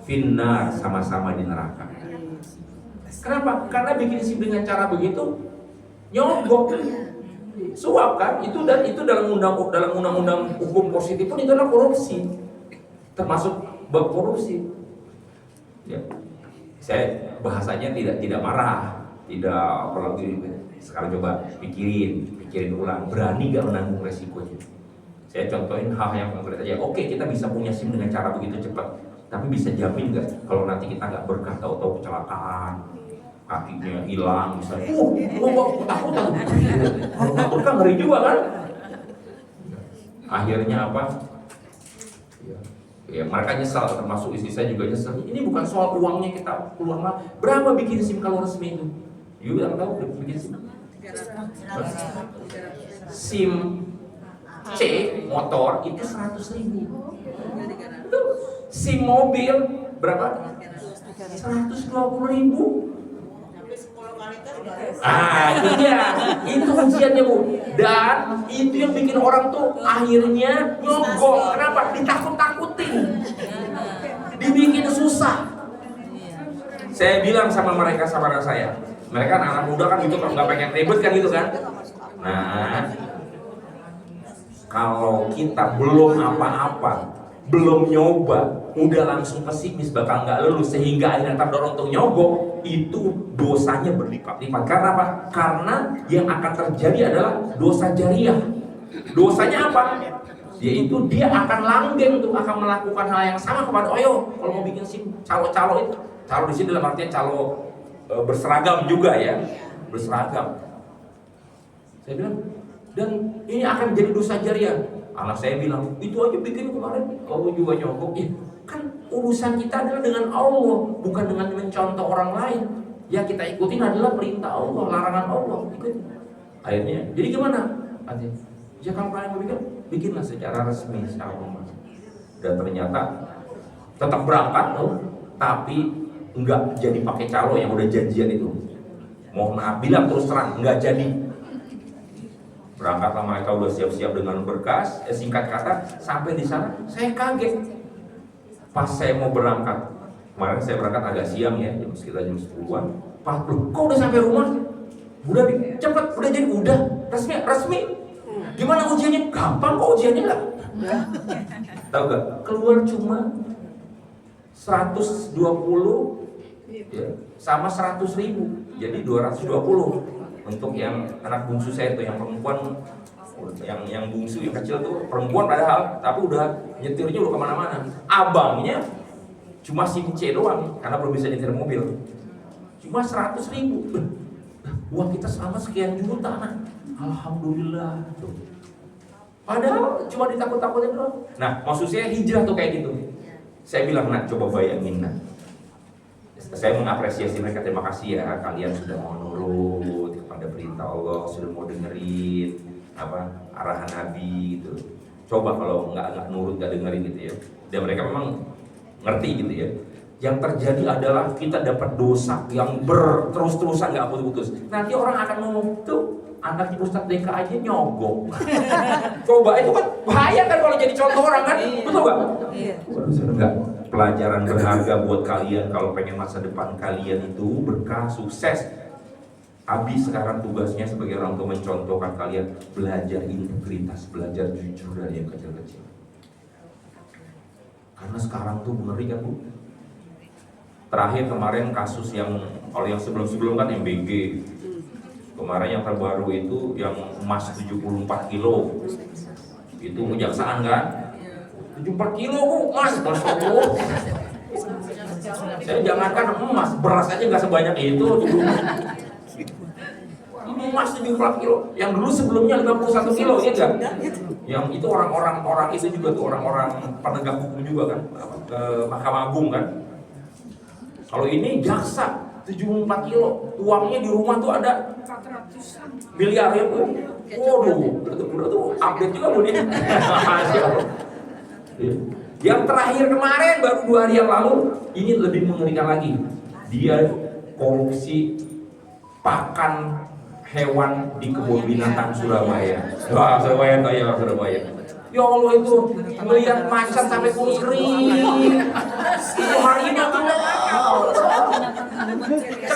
finnar, sama-sama di neraka. Kenapa? Karena bikin SIM dengan cara begitu nyogok, suap kan? Itu dalam undang-undang hukum positif pun itu adalah korupsi, termasuk bab korupsi. Ya. Saya bahasanya tidak marah, tidak apalagi. Sekarang coba pikirin ulang, berani gak menanggung resikonya? Saya contohin hal yang konkret aja. Oke, kita bisa punya SIM dengan cara begitu cepat, tapi bisa jamin nggak kalau nanti kita nggak berkah, tahu-tahu kecelakaan, kakinya hilang, misalnya, ketakutan. Kalau nggak berkah ngeri juga kan? Akhirnya apa? Ya, mereka nyesal, termasuk istri saya juga nyesal. Ini bukan soal uangnya kita keluar lah. Berapa bikin SIM kalau resmi itu? You yang tahu bikin SIM? SIM C motor itu 100.000. SIM mobil berapa? 120.000. Itu dia, itu ujiannya bu. Dan itu yang bikin orang tuh akhirnya nyogok. Kenapa? Ditakut-takutin, dibikin susah. Saya bilang sama mereka, sama anak saya, mereka anak muda kan gitu, nggak pengen ribet kan gitu kan. Nah, kalau kita belum apa-apa, belum nyoba, udah langsung pesimis bakal nggak lulus sehingga akhirnya terdorong untuk nyogok, itu dosanya berlipat-lipat. Karena apa? Karena yang akan terjadi adalah dosa jariah. Dosanya apa? Yaitu dia akan langgeng tuh, akan melakukan hal yang sama kepada kalau mau bikin SIM calo-calo itu. Calo di sini dalam artian calo berseragam juga ya, berseragam. Saya bilang, dan ini akan menjadi dosa jariah. Anak saya bilang, itu aja bikin kemarin, kalau juga nyogok. Ya, kan urusan kita adalah dengan Allah, bukan dengan mencontoh orang lain. Ya kita ikutin adalah perintah Allah, larangan Allah. Ikut. Akhirnya, jadi gimana? Artinya, ya kalau kalian mau bikinlah secara resmi, secara formal. Dan ternyata tetap berangkat loh, tapi enggak jadi pakai calo yang udah janjian itu. Mohon maaf, bilang terus terang, enggak jadi. Berangkatlah mereka udah siap-siap dengan berkas, singkat kata, sampai di sana saya kaget. Pas saya mau berangkat, kemarin saya berangkat agak siang ya, sekitar jam 10-an. Pas loh, kok udah sampai rumah? Udah cepet, udah jadi, udah resmi. Gimana ujiannya? Gampang kok ujiannya enggak? Tahu gak? Keluar cuma 120 ya, sama 100.000, jadi 220 untuk yang anak bungsu saya tuh, yang perempuan, yang bungsu, yang kecil tuh perempuan padahal, tapi udah nyetirnya udah kemana-mana. Abangnya cuma SIM C doang karena belum bisa nyetir mobil, cuma 100.000. Uang kita selama sekian juta, nah. Alhamdulillah tuh. Padahal cuma ditakut-takutin doang. Nah, maksud saya hijrah tuh kayak gitu. Saya bilang, nak, coba bayangin, nak. Saya mengapresiasi mereka, terima kasih ya kalian sudah mau nurut kepada perintah Allah, sudah mau dengerin arahan Nabi gitu. Coba kalau nggak nurut, nggak dengerin gitu ya. Dan mereka memang ngerti gitu ya. Yang terjadi adalah kita dapat dosa yang berterus-terusan, nggak putus-putus. Nanti orang akan ngomong tuh, anaknya Ustadz DK aja nyogok. Coba, itu kan bahaya kan kalau jadi contoh orang kan, betul nggak? Iya. Enggak. Pelajaran berharga buat kalian kalau pengen masa depan kalian itu berkah, sukses. Abi sekarang tugasnya sebagai orang tua mencontohkan kalian belajar integritas, belajar jujur dari yang kecil-kecil. Karena sekarang tuh mengerikan, Bu. Terakhir kemarin kasus yang, kalau yang sebelum-sebelum kan MBG. Kemarin yang terbaru itu yang emas 74 kilo. Itu kejaksaan kan? 74 kilo Bu, emas, Masya Allah. Saya jangankan emas, beras aja nggak sebanyak itu. Ini emas 74 kilo. Yang dulu sebelumnya 51 kilo, ya kan? Yang itu orang itu juga tuh orang-orang penegak hukum juga kan, ke Mahkamah Agung kan. Kalau ini jaksa 74 kilo, uangnya di rumah tuh ada 400 miliar ya Bu. Waduh, itu update juga Bu nih. Masya Allah. Yang terakhir kemarin baru 2 hari yang lalu, ini lebih mengerikan lagi. Dia korupsi pakan hewan di kebun binatang Surabaya. Wah, Surabaya. Ya Allah, itu melihat macan sampai kurus kering. Itu hari ini aku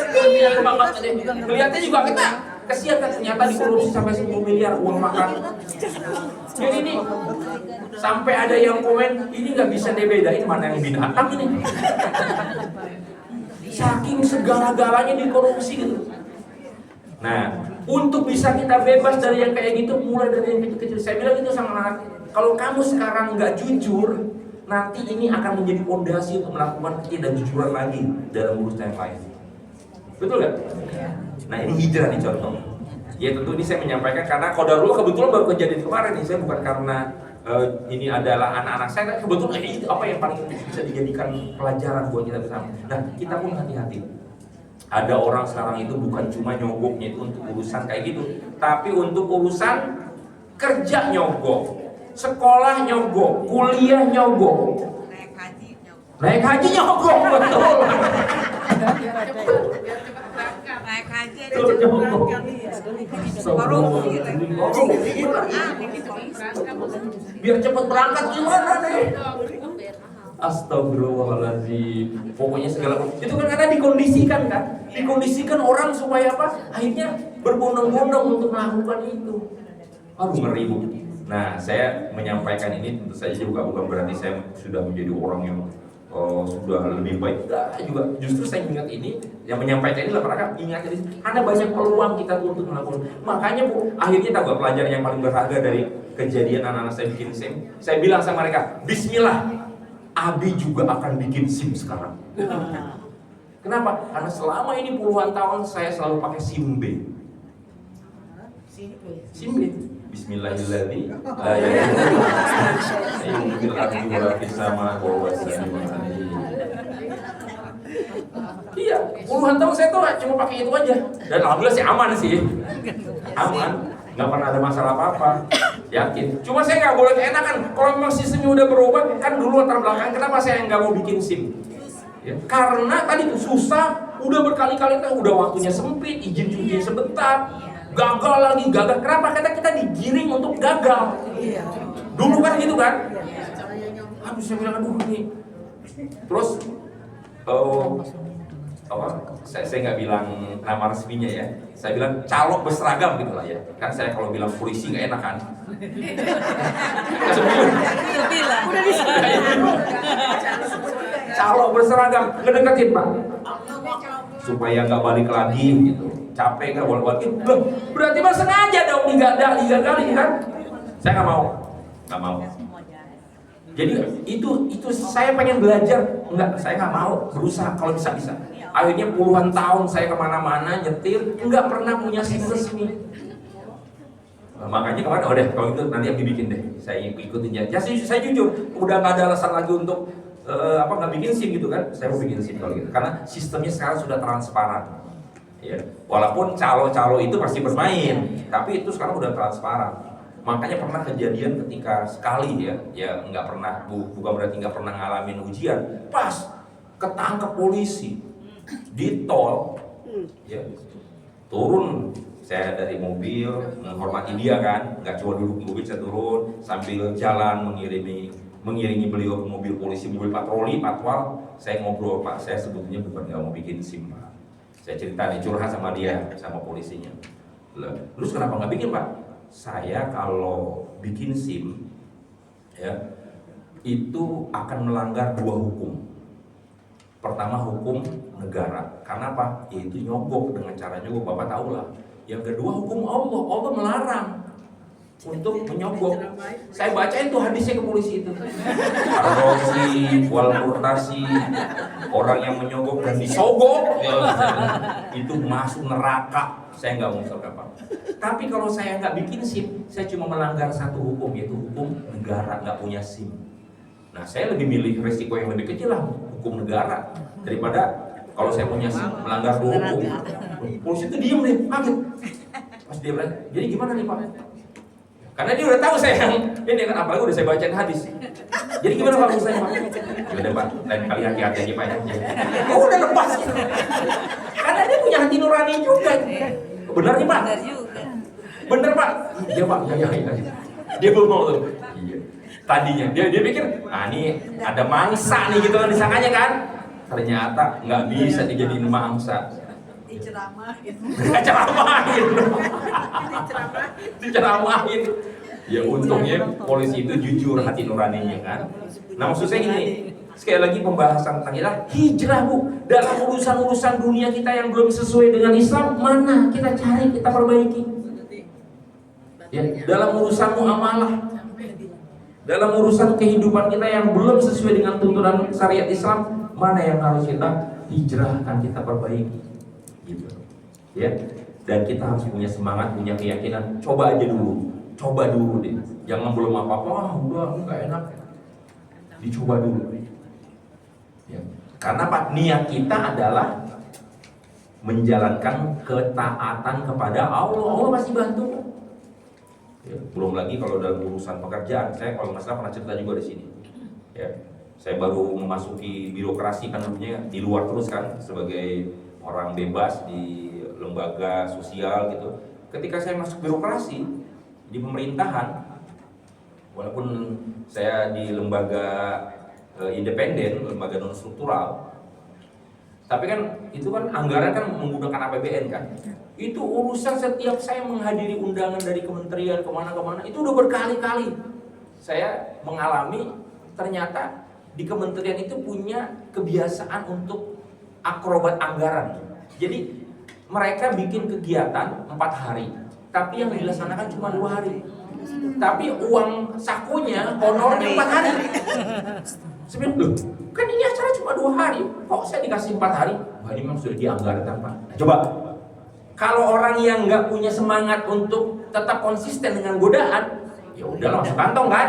sedih banget. Kelihatannya juga kita kesian kan, ternyata dikorupsi sampai 10 miliar uang makan. Jadi ini sampai ada yang komen, ini nggak bisa dibedain mana yang binatang ini. Saking segala-galanya dikorupsi gitu. Nah, untuk bisa kita bebas dari yang kayak gitu, mulai dari yang kecil-kecil. Saya bilang itu sama anak, kalau kamu sekarang nggak jujur, nanti ini akan menjadi fondasi untuk melakukan ketidakjujuran lagi dalam urusan yang lain. Betul nggak? Nah, ini hijrah nih contoh. Ya tentu ini saya menyampaikan karena qadarullah kebetulan baru kejadian kemarin nih. Saya bukan karena ini adalah anak-anak saya, kebetulan itu apa yang paling bisa dijadikan pelajaran buat kita bersama. Nah, kita pun hati-hati. Ada orang sekarang itu bukan cuma nyogoknya itu untuk urusan kayak gitu, tapi untuk urusan kerja nyogok, sekolah nyogok, kuliah nyogok, naik haji nyogok, betul. Naik haji biar cepat berangkat gimana nih? Astagfirullahaladzim. Pokoknya segala itu kan karena dikondisikan kan, dikondisikan orang supaya apa? Akhirnya berbondong-bondong untuk melakukan itu. Aduh, ngeri Bu. Nah, saya menyampaikan ini tentu saja juga bukan berarti saya sudah menjadi orang yang sudah lebih baik. Enggak juga, justru saya ingat ini, yang menyampaikan ini adalah mereka ingat ini, ada banyak peluang kita untuk melakukan. Makanya Bu, akhirnya tahu gak pelajaran yang paling berharga dari kejadian anak-anak saya bikin SIM? Saya bilang sama mereka, Bismillah, Abi juga akan bikin SIM sekarang. Kenapa? Karena selama ini puluhan tahun saya selalu pakai SIM B. SIM B. Bismillahirrahmanirrahim. Iya, puluhan tahun saya tuh cuma pakai itu aja. Dan alhamdulillah sih aman sih. Aman, nggak pernah ada masalah apa-apa. Yakin. Cuma saya nggak boleh keenakan. Kalau memang sistemnya udah berubah, kan dulu latar belakang kenapa saya nggak mau bikin SIM? Ya, karena tadi tuh susah, udah berkali-kali kan udah waktunya sempit, izin cuti sebentar. Gagal lagi, gagal. Kenapa? Karena kita digiring untuk gagal. Dulu kan gitu kan? Aduh, saya bilang aduh ini. Terus, saya nggak bilang nama resminya ya. Saya bilang calok berseragam gitu lah ya. Kan saya kalau bilang polisi nggak enak kan? Udah disebut. Calok berseragam, ngedeketin Pak. Supaya nggak balik lagi gitu. Capek nggak balik. Berarti Mas sengaja dong digagalin kan? Saya nggak mau. Jadi itu saya pengen belajar. Enggak, saya nggak mau berusaha kalau bisa. Akhirnya puluhan tahun saya kemana-mana nyetir, nggak pernah punya SIM resmi. Makanya kemarin kalau itu nanti aku bikin deh. Saya ikutin ya. Saya jujur, udah nggak ada alasan lagi untuk nggak bikin SIM gitu kan. Saya mau bikin SIM kalau gitu. Karena sistemnya sekarang sudah transparan. Ya, walaupun calo-calo itu masih bermain, tapi itu sekarang udah transparan. Makanya pernah kejadian ketika sekali ya nggak pernah, bukan berarti nggak pernah ngalamin ujian. Pas ketangkep polisi di tol, ya turun saya dari mobil menghormati dia kan, nggak cuma duduk di mobil, saya turun sambil jalan mengiringi beliau ke mobil polisi, mobil patroli, patwal. Saya ngobrol, Pak, saya sebetulnya bukan nggak mau bikin SIM, Pak. Saya cerita nih, curhat sama dia, sama polisinya. Terus kenapa nggak bikin Pak? Saya kalau bikin SIM, ya itu akan melanggar dua hukum. Pertama hukum negara, karena apa? Yaitu nyogok, dengan cara nyogok, Bapak tahu lah. Yang kedua hukum Allah, Allah melarang untuk menyogok. Saya bacain tuh hadisnya ke polisi itu. Ar-Rosi wal murtasi, orang yang menyogok dan disogok itu masuk neraka. Saya nggak mau apa. Tapi kalau saya nggak bikin SIM, saya cuma melanggar satu hukum, yaitu hukum negara, nggak punya SIM. Nah, saya lebih milih resiko yang lebih kecil lah, hukum negara, daripada kalau saya punya SIM melanggar dua hukum. Polisi itu diem deh, kaget. Pas dia bilang, jadi gimana nih Pak? Karena dia udah tahu saya ini kan, apalagi udah saya bacain hadis. Jadi gimana Pak saya Pak? Ya udah Pak, lain kali hati-hati aja Pak ya. Oh, udah lepas. Karena dia punya hati nurani juga. Benar nih Pak? Bener Pak? Iya Pak, ya. Dia belum mau tuh. Iya. Tadinya dia pikir, ini ada mangsa nih gitu kan disangkanya kan. Ternyata nggak bisa dijadiin mangsa. Diceramahin. Ya untungnya polisi itu jujur hati nuraninya kan. Nah maksud saya gini, sekali lagi pembahasan tentang hijrah Bu. Dalam urusan-urusan dunia kita yang belum sesuai dengan Islam, mana kita cari, kita perbaiki. Ya, dalam urusan muamalah, dalam urusan kehidupan kita yang belum sesuai dengan tuntunan syariat Islam, mana yang harus kita hijrahkan, kita perbaiki. Gitu. Ya, dan kita harus punya semangat, punya keyakinan. Coba aja dulu, coba dulu deh. Jangan belum apa-apa, udah nggak enak. Dicoba dulu. Ya. Karena Pak, niat kita adalah menjalankan ketaatan kepada Allah. Allah pasti bantu. Ya, belum lagi kalau dalam urusan pekerjaan, saya kalau nggak salah pernah cerita juga di sini. Ya, saya baru memasuki birokrasi kan dulunya di luar terus kan sebagai orang bebas di lembaga sosial gitu. Ketika saya masuk birokrasi di pemerintahan, walaupun saya di lembaga independen, lembaga non struktural, tapi kan itu kan anggaran kan menggunakan APBN kan. Itu urusan setiap saya menghadiri undangan dari kementerian kemana-kemana, itu udah berkali-kali saya mengalami ternyata di kementerian itu punya kebiasaan untuk akrobat anggaran. Jadi mereka bikin kegiatan 4 hari, tapi yang dilaksanakan cuma 2 hari. Tapi uang sakunya, honornya 4 hari. Sebenarnya loh, kan ini acara cuma 2 hari, kok saya dikasih 4 hari? Wah, ini memang sudah dianggarkan, Pak. Coba, kalau orang yang nggak punya semangat untuk tetap konsisten dengan godaan, ya udahlah masuk kantong kan?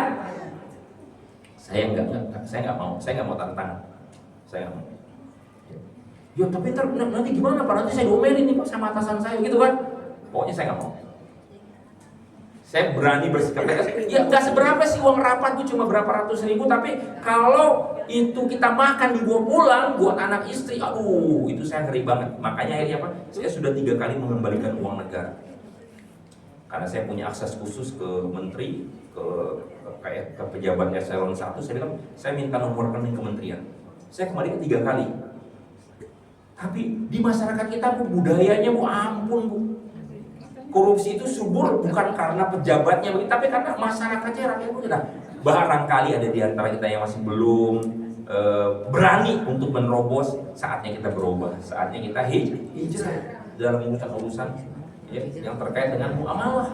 Saya nggak mau tantangan. Saya nggak mau. Ya tapi nanti gimana Pak? Nanti saya domelin nih Pak sama atasan saya gitu kan? Pokoknya saya nggak mau. Saya berani bersikap tegas. Ya nggak seberapa sih uang rapat tuh, cuma berapa ratus ribu. Tapi kalau itu kita makan dibawa pulang buat anak istri, aduh itu saya ngeri banget. Makanya akhirnya apa? Saya sudah 3 kali mengembalikan uang negara. Karena saya punya akses khusus ke menteri, ke pejabat eselon 1. Saya bilang saya minta nomor rekening kementerian. Saya kembalikan 3 kali. Tapi di masyarakat kita Bu, budayanya Bu, ampun Bu. Korupsi itu subur bukan karena pejabatnya, tapi karena masyarakatnya, rakyat itu. Nah, barangkali ada di antara kita yang masih belum berani untuk menerobos. Saatnya kita berubah, saatnya kita hijrah dalam urusan ya, yang terkait dengan muamalah.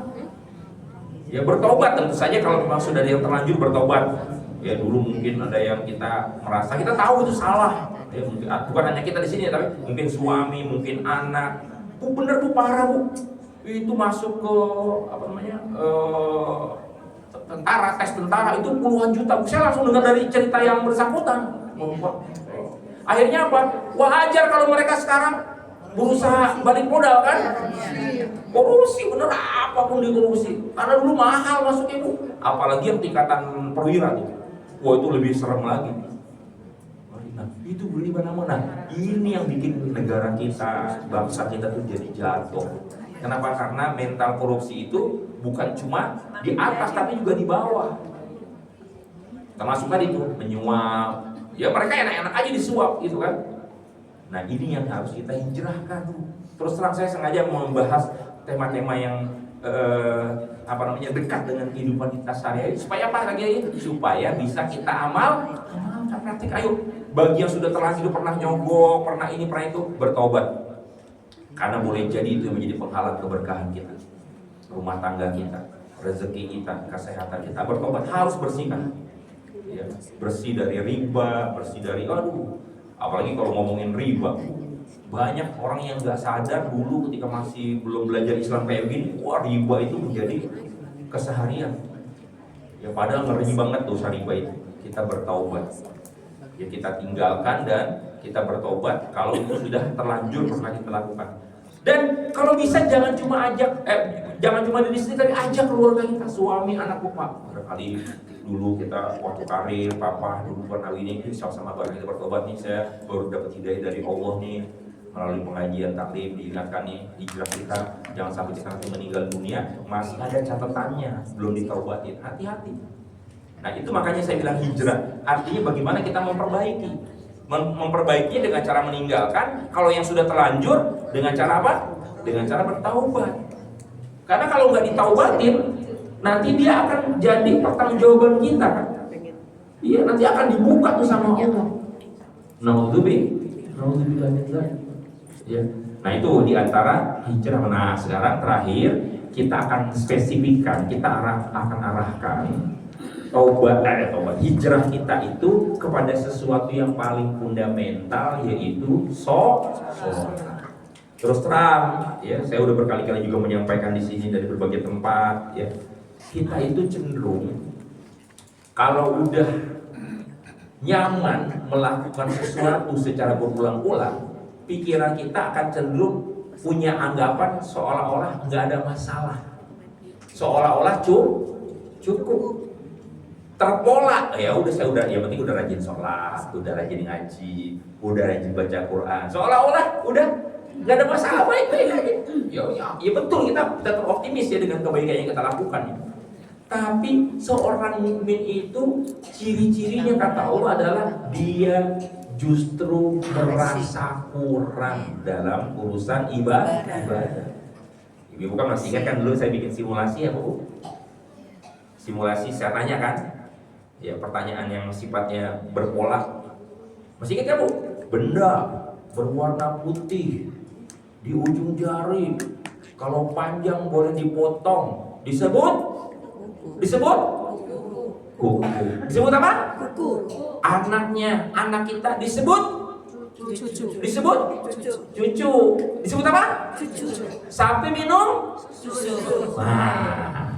Ya bertobat tentu saja kalau memang sudah ada yang terlanjur bertobat. Ya dulu mungkin ada yang kita merasa kita tahu itu salah. Ya, mungkin, bukan hanya kita di sini, tapi mungkin suami, mungkin anak. Bu bener Bu, parah Bu. Itu masuk ke apa namanya tentara, tes tentara itu puluhan juta. Saya langsung dengar dari cerita yang bersangkutan. Akhirnya apa? Wajar kalau mereka sekarang berusaha balik modal kan? Korupsi bener, apapun dikorupsi. Karena dulu mahal masuknya Bu. Apalagi yang tingkatan perwira tuh. Wah itu lebih serem lagi. Nah, itu beli mana-mana. Ini yang bikin negara kita, bangsa kita tuh jadi jatuh. Kenapa? Karena mental korupsi itu bukan cuma di atas tapi juga di bawah. Termasuk tadi tuh menyuap. Ya mereka enak-enak aja disuap gitu kan. Nah ini yang harus kita hijrahkan. Terus terang saya sengaja membahas tema-tema yang dekat dengan kehidupan kita sehari-hari. Supaya apa lagi? Supaya bisa kita amalkan praktik. Ayo, bagi yang sudah terlanjur pernah nyogok, pernah ini, pernah itu, bertobat. Karena boleh jadi itu menjadi penghalang keberkahan kita, rumah tangga kita, rezeki kita, kesehatan kita. Bertobat harus bersihkan. Ya, bersih dari riba, bersih dari apalagi kalau ngomongin riba. Banyak orang yang nggak sadar dulu ketika masih belum belajar Islam kayak gini, wah riba itu menjadi keseharian. Ya padahal ngeri banget dosa riba itu. Kita bertaubat. Ya kita tinggalkan dan kita bertobat kalau itu sudah terlanjur pernah kita lakukan. Dan kalau bisa jangan cuma diri sendiri, tapi ajak keluarga kita, suami, anak, Pak. Barangkali dulu kita waktu karir, Papa dulu pernah ini sama-sama bareng kita bertobat nih, saya baru dapat hidayah dari Allah nih melalui pengajian taklim, diingatkan nih hijrah kita, jangan sampai kita nanti meninggal dunia masih ada catatannya belum ditaubatin, hati-hati. Nah itu makanya saya bilang hijrah, artinya bagaimana kita memperbaikinya dengan cara meninggalkan. Kalau yang sudah terlanjur dengan cara apa? Dengan cara bertaubat. Karena kalau nggak ditaubatin, nanti dia akan jadi pertanggungjawaban kita kan? Iya, nanti akan dibuka tuh sama Allah. Naudzubillah. Ya. Nah itu diantara hijrah. Nah sekarang terakhir kita akan spesifikkan, kita akan arahkan taubat hijrah kita itu kepada sesuatu yang paling fundamental, yaitu sholat. Terus terang, ya saya udah berkali-kali juga menyampaikan di sini dari berbagai tempat, ya kita itu cenderung kalau udah nyaman melakukan sesuatu secara berulang-ulang, pikiran kita akan cenderung punya anggapan seolah-olah nggak ada masalah, seolah-olah cukup. Terpola, ya udah yang penting udah rajin sholat, udah rajin ngaji, udah rajin baca Quran, seolah-olah udah nggak ada masalah, baik-baik aja. Ya betul, kita tetap optimis ya dengan kebaikan yang kita lakukan. Tapi seorang mukmin itu ciri-cirinya kata Allah adalah dia justru merasa kurang dalam urusan ibadah. Ibu kan masih ingat kan dulu saya bikin simulasi ya Bu? Simulasi saya tanya kan, Ya, pertanyaan yang sifatnya berpola. Masih ingat ya Bu? Benda berwarna putih di ujung jari, kalau panjang boleh dipotong, disebut kuku. Disebut apa? Kuku. Anak kita disebut Cucu. cucu. Disebut apa? Cucu. Sapi minum Susu. Wah.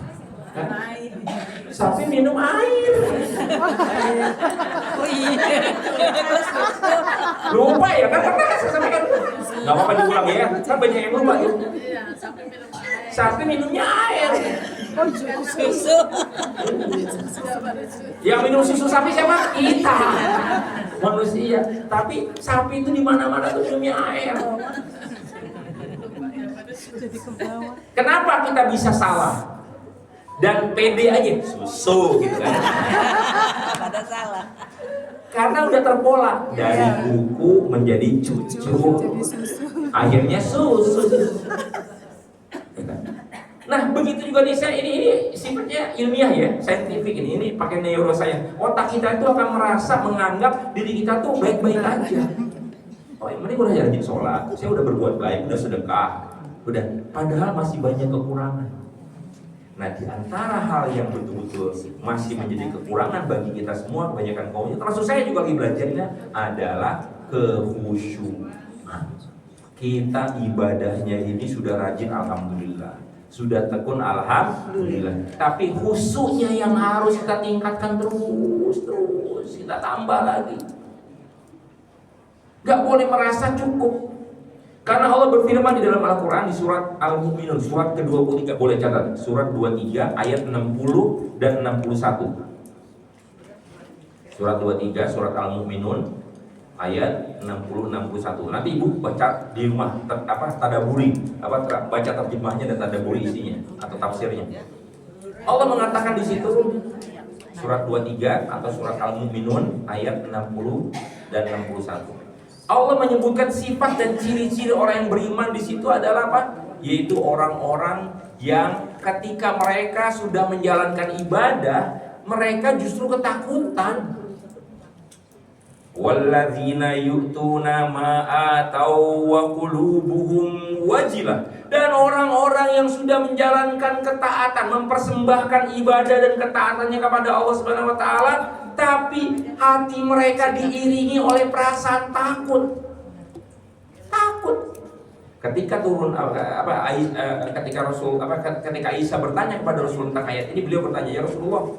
Sapi minum air. Oh iya. Lupa ya kan? Karena saya sampaikan. Nggak apa-apa diulang ya. Kan banyak yang lupa tuh. Sapi minumnya air. Susu. Yang minum susu sapi siapa? Kita. Manusia. Tapi sapi itu di mana-mana tuh minumnya air. Kenapa kita bisa salah? Dan pede aja susu gitu kan. Pada salah. Karena udah terpola dari kuku menjadi cucu. Akhirnya susu. Nah, begitu juga nih saya ini sifatnya ilmiah ya, saintifik ini pakai neuroscience. Otak kita itu akan merasa menganggap diri kita tuh baik-baik aja. Oh, yang penting udah rajin sholat, saya udah berbuat baik, udah sedekah, udah. Padahal masih banyak kekurangan. Nah, di antara hal yang betul-betul masih menjadi kekurangan bagi kita semua, kebanyakan kaumnya, termasuk saya juga lagi belajarnya, adalah kekhusyuan. Kita ibadahnya ini sudah rajin, alhamdulillah. Sudah tekun, alhamdulillah. Tapi khusyuknya yang harus kita tingkatkan terus, kita tambah lagi. Gak boleh merasa cukup. Karena Allah berfirman di dalam Al-Quran di surat Al-Mu'minun, surat ke-23, boleh catat, surat 23 ayat 60 dan 61. Surat 23, surat Al-Mu'minun ayat 60-61. Nanti ibu baca di rumah, tadaburi, baca terjemahnya dan tadaburi isinya atau tafsirnya. Allah mengatakan di situ surat 23 atau surat Al-Mu'minun ayat 60 dan 61. Allah menyebutkan sifat dan ciri-ciri orang yang beriman di situ adalah apa? Yaitu orang-orang yang ketika mereka sudah menjalankan ibadah, mereka justru ketakutan. Walladzina yu'tuna ma atau wa qulubuhum wajilah. Dan orang-orang yang sudah menjalankan ketaatan, mempersembahkan ibadah dan ketaatannya kepada Allah Subhanahu wa taala, tapi hati mereka diiringi oleh perasaan takut. Ketika turun ketika Aisyah bertanya kepada Rasul tentang ayat ini, beliau bertanya, ya Rasulullah,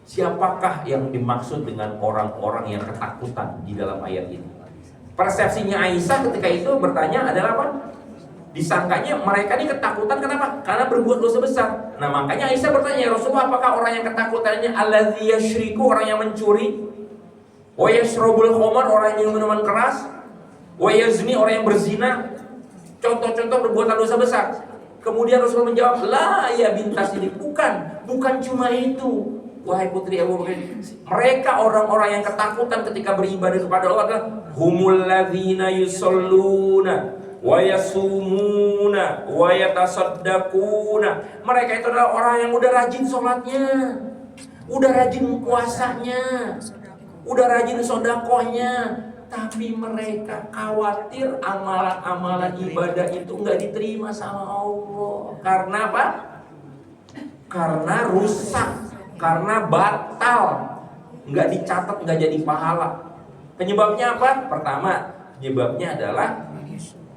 siapakah yang dimaksud dengan orang-orang yang ketakutan di dalam ayat ini? Persepsinya Aisyah ketika itu bertanya adalah apa? Disangkanya mereka ini ketakutan kenapa? Karena berbuat dosa besar. Nah, makanya Aisyah bertanya, ya Rasulullah, apakah orang yang ketakutannya alladzi yashriku, orang yang mencuri, wa yashrabul khamar, orang yang minum minuman keras, wa yazni, orang yang berzina, contoh-contoh perbuatan dosa besar. Kemudian Rasulullah menjawab, la ya bintas ini, bukan cuma itu. Wahai putri Abu Bakar, mereka orang-orang yang ketakutan ketika beribadah kepada Allah adalah humul ladzina yusalluna wa yasumuna wa yatasaddaquna. Mereka itu adalah orang yang udah rajin sholatnya, udah rajin puasanya, udah rajin sodakohnya, tapi mereka khawatir amalan-amalan ibadah itu nggak diterima sama Allah. Karena apa? Karena rusak, karena batal, nggak dicatat, nggak jadi pahala. Penyebabnya apa? Pertama, penyebabnya adalah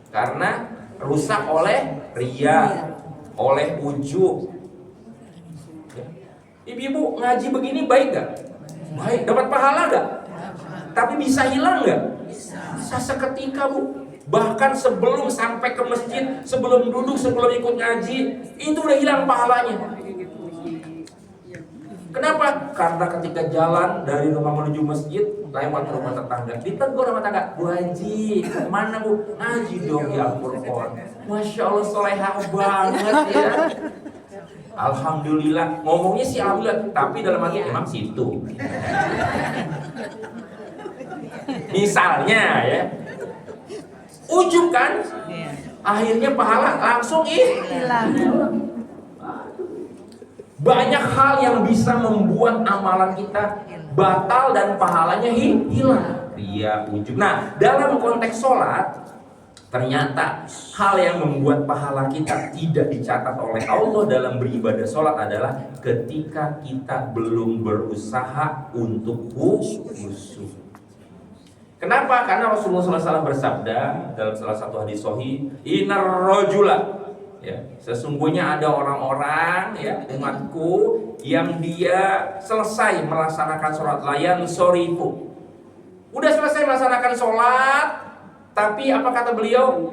karena rusak oleh riya, oleh ujub. Ibu-ibu ngaji begini baik gak? Baik, dapat pahala gak? Tapi bisa hilang gak? Bisa seketika, Bu. Bahkan sebelum sampai ke masjid, sebelum duduk, sebelum ikut ngaji, itu udah hilang pahalanya. Kenapa? Karena ketika jalan dari rumah menuju masjid, lewat rumah tetangga, ditegur sama tetangga, Bu Haji, kemana Bu? Ngaji dong ya Al-Quran. Masya Allah, solehah banget ya. Alhamdulillah, ngomongnya sih alhamdulillah, tapi dalam hati emang situ. Misalnya ya, ujub kan, akhirnya pahala langsung hilang. Banyak hal yang bisa membuat amalan kita batal dan pahalanya hilang. Ria, ujub. Nah, dalam konteks sholat, ternyata hal yang membuat pahala kita tidak dicatat oleh Allah dalam beribadah sholat adalah ketika kita belum berusaha untuk khusyuk. Kenapa? Karena Rasulullah SAW bersabda dalam salah satu hadis sahih, "Innar rajula," ya, sesungguhnya ada orang-orang, ya, umatku yang dia selesai melaksanakan sholat layan sorifu. Udah selesai melaksanakan sholat, tapi apa kata beliau?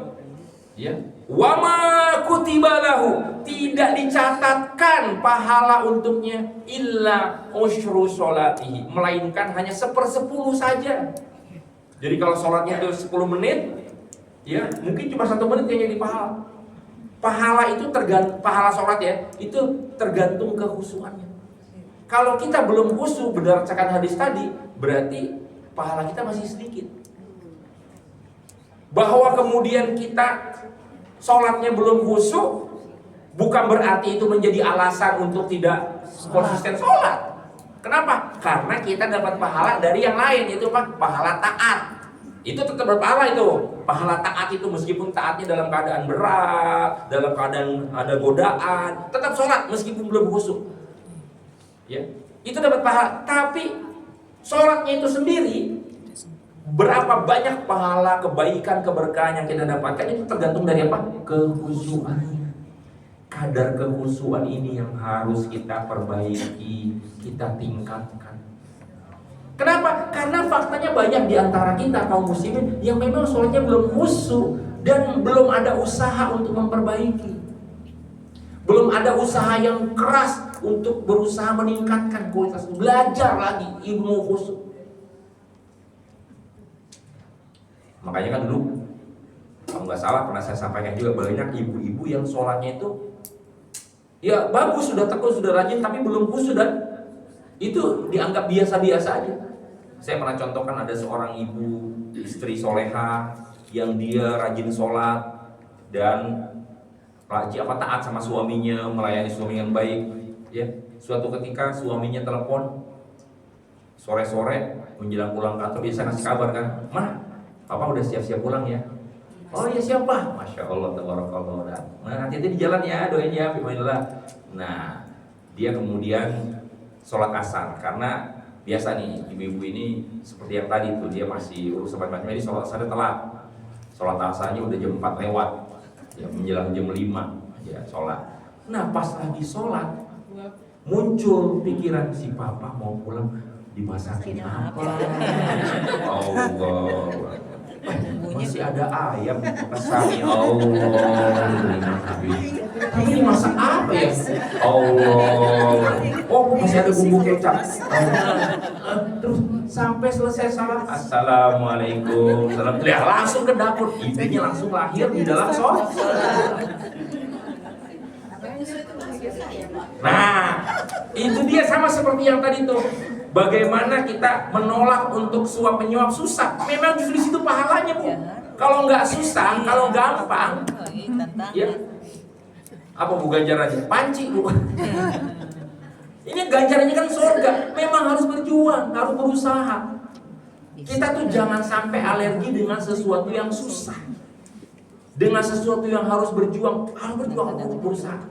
Ya, wama kutibalahu, tidak dicatatkan pahala untuknya illa usyru sholatihi, melainkan hanya 1/10 saja. Jadi kalau sholatnya itu 10 menit, ya mungkin cuma 1 menit yang jadi pahala. Pahala itu pahala sholat ya, itu tergantung kehusuannya. Kalau kita belum khusyuk berdasarkan hadis tadi, berarti pahala kita masih sedikit. Bahwa kemudian kita sholatnya belum khusyuk, bukan berarti itu menjadi alasan untuk tidak konsisten sholat. Kenapa? Karena kita dapat pahala dari yang lain, yaitu apa? Pahala taat. Itu tetap berpahala itu. Pahala taat itu meskipun taatnya dalam keadaan berat, dalam keadaan ada godaan, tetap sholat meskipun belum khusyuk. Ya, itu dapat pahala. Tapi sholatnya itu sendiri, berapa banyak pahala, kebaikan, keberkahan yang kita dapatkan itu tergantung dari apa? Kekhusyuan. Kadar kekhusyuan ini yang harus kita perbaiki, kita tingkatkan. Kenapa? Karena faktanya banyak di antara kita kaum muslimin yang memang sholatnya belum khusyuk dan belum ada usaha untuk memperbaiki. Belum ada usaha yang keras untuk berusaha meningkatkan kualitas, belajar lagi ilmu khusyuk. Makanya kan dulu, kalau nggak salah pernah saya sampaikan juga, banyak ibu-ibu yang sholatnya itu ya bagus, sudah tekun, sudah rajin, tapi belum khusyuk dan itu dianggap biasa-biasa aja. Saya pernah contohkan ada seorang ibu, istri soleha yang dia rajin sholat dan taat sama suaminya, melayani suami yang baik. Ya, suatu ketika suaminya telepon sore-sore menjelang pulang kantor, biasa ngasih kabar kan, "Mah, Papa udah siap-siap pulang ya." "Oh iya siapa?" Masya Allah, tabarakallah. Nah, hati-hati di jalan ya, doain ya, bismillah. Nah, dia kemudian sholat asar, karena biasa nih ibu-ibu ini seperti yang tadi tuh, dia masih urus macam-macam, jadi sholat asarnya telat. Sholat asarnya udah jam 4 lewat, ya menjelang jam 5 ya sholat. Nah, pas lagi sholat muncul pikiran, si Papa mau pulang dimasakin apa? Allah, masih ada ayam kesami, Allah, ini masak apa ya? Allah, oh masih ada bumbu kecap. Terus sampai selesai salat, assalamualaikum, salam, langsung ke dapur, ibunya langsung lahir di dalam sholat. Nah, itu dia sama seperti yang tadi tuh. Bagaimana kita menolak untuk suap menyuap susah. Memang justru di situ pahalanya, Bu. Kalau nggak susah, kalau gampang, ya apa Bu ganjarannya? Panci, Bu. Ini ganjarannya kan surga. Memang harus berjuang, harus berusaha. Kita tuh jangan sampai alergi dengan sesuatu yang susah. Dengan sesuatu yang harus berjuang, harus berusaha.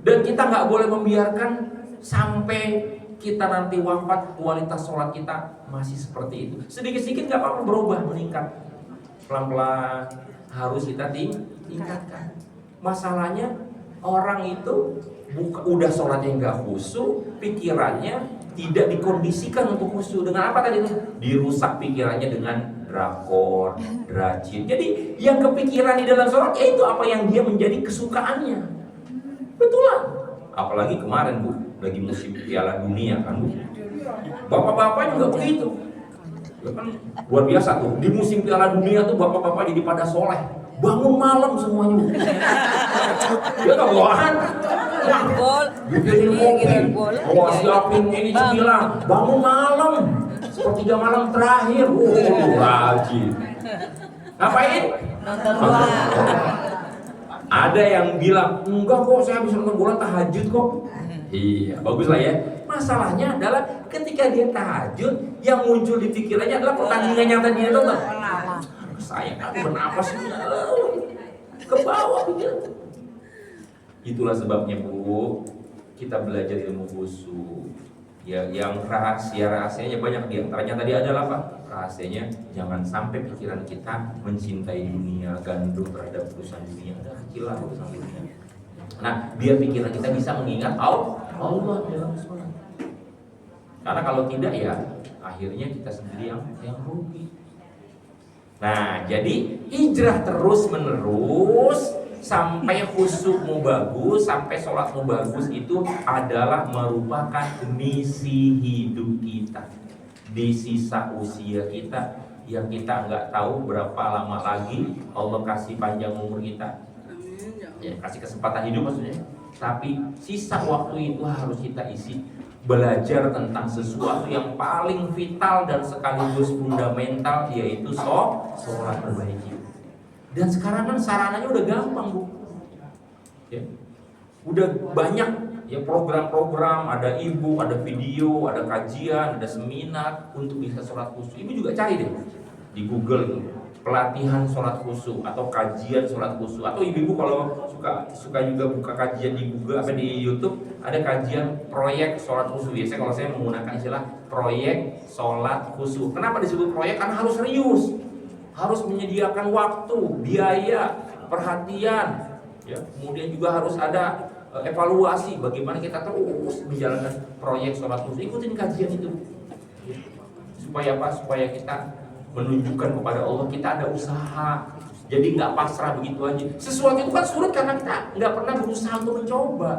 Dan kita nggak boleh membiarkan sampai kita nanti wafat kualitas sholat kita masih seperti itu. Sedikit-sedikit nggak apa-apa, berubah, meningkat. Pelan-pelan harus kita tingkatkan. Masalahnya orang itu udah sholatnya nggak khusyuk, pikirannya tidak dikondisikan untuk khusyuk. Dengan apa tadi itu? Dirusak pikirannya dengan drakor, rajin. Jadi yang kepikiran di dalam sholat yaitu apa yang dia menjadi kesukaannya. Betulan. Apalagi kemarin Bu, lagi musim Piala Dunia kan Bu. Bapak-bapak juga begitu. Ya kan luar biasa tuh. Di musim Piala Dunia tuh bapak-bapak jadi pada soleh. Bangun malam semuanya Bu. Ya tak bohongan. Bikinin kopi. Oh siapin ini cemilan. Bangun malam. Sepertiga malam terakhir. Rajin. Ngapain? Nonton bola. Ada yang bilang, enggak kok saya bisa nonton bola tahajud kok. Iya, bagus lah ya. Masalahnya adalah ketika dia tahajud, yang muncul di pikirannya adalah pertandingan yang tadi dia tonton. Saya kan bernapas ke bawah pikiran. Itulah sebabnya Bu, kita belajar ilmu khusyuk. Ya, yang rahasianya banyak, di antaranya tadi adalah apa? Rahasianya jangan sampai pikiran kita mencintai dunia, gandrung terhadap urusan dunia, ada kecilan urusan dunia. Nah, biar pikiran kita bisa mengingat Allah dalam sholat. Karena kalau tidak ya akhirnya kita sendiri yang rugi. Nah, jadi hijrah terus menerus sampai khusyukmu bagus, sampai sholatmu bagus, itu adalah merupakan misi hidup kita di sisa usia kita yang kita nggak tahu berapa lama lagi Allah kasih panjang umur kita, ya, kasih kesempatan hidup maksudnya. Tapi sisa waktu itu harus kita isi belajar tentang sesuatu yang paling vital dan sekaligus fundamental, yaitu sholat perbaiki. Dan sekarang kan sarananya udah gampang Bu, ya. Udah banyak ya program-program, ada e-book, ada video, ada kajian, ada seminar untuk bisa sholat khusyuk. Ibu juga cari deh di Google itu, pelatihan sholat khusyuk atau kajian sholat khusyuk. Atau ibu kalau suka juga buka kajian di Google apa di YouTube, ada kajian proyek sholat khusyuk. Biasanya kalau saya menggunakan istilah proyek sholat khusyuk. Kenapa disebut proyek? Karena harus serius, harus menyediakan waktu, biaya, perhatian, ya. Kemudian juga harus ada evaluasi bagaimana kita terus menjalankan proyek sholat khusyuk. Ikutin kajian itu, ya. Supaya apa? Supaya kita menunjukkan kepada Allah kita ada usaha. Jadi nggak pasrah begitu aja. Sesuatu itu kan sulit karena kita nggak pernah berusaha untuk mencoba,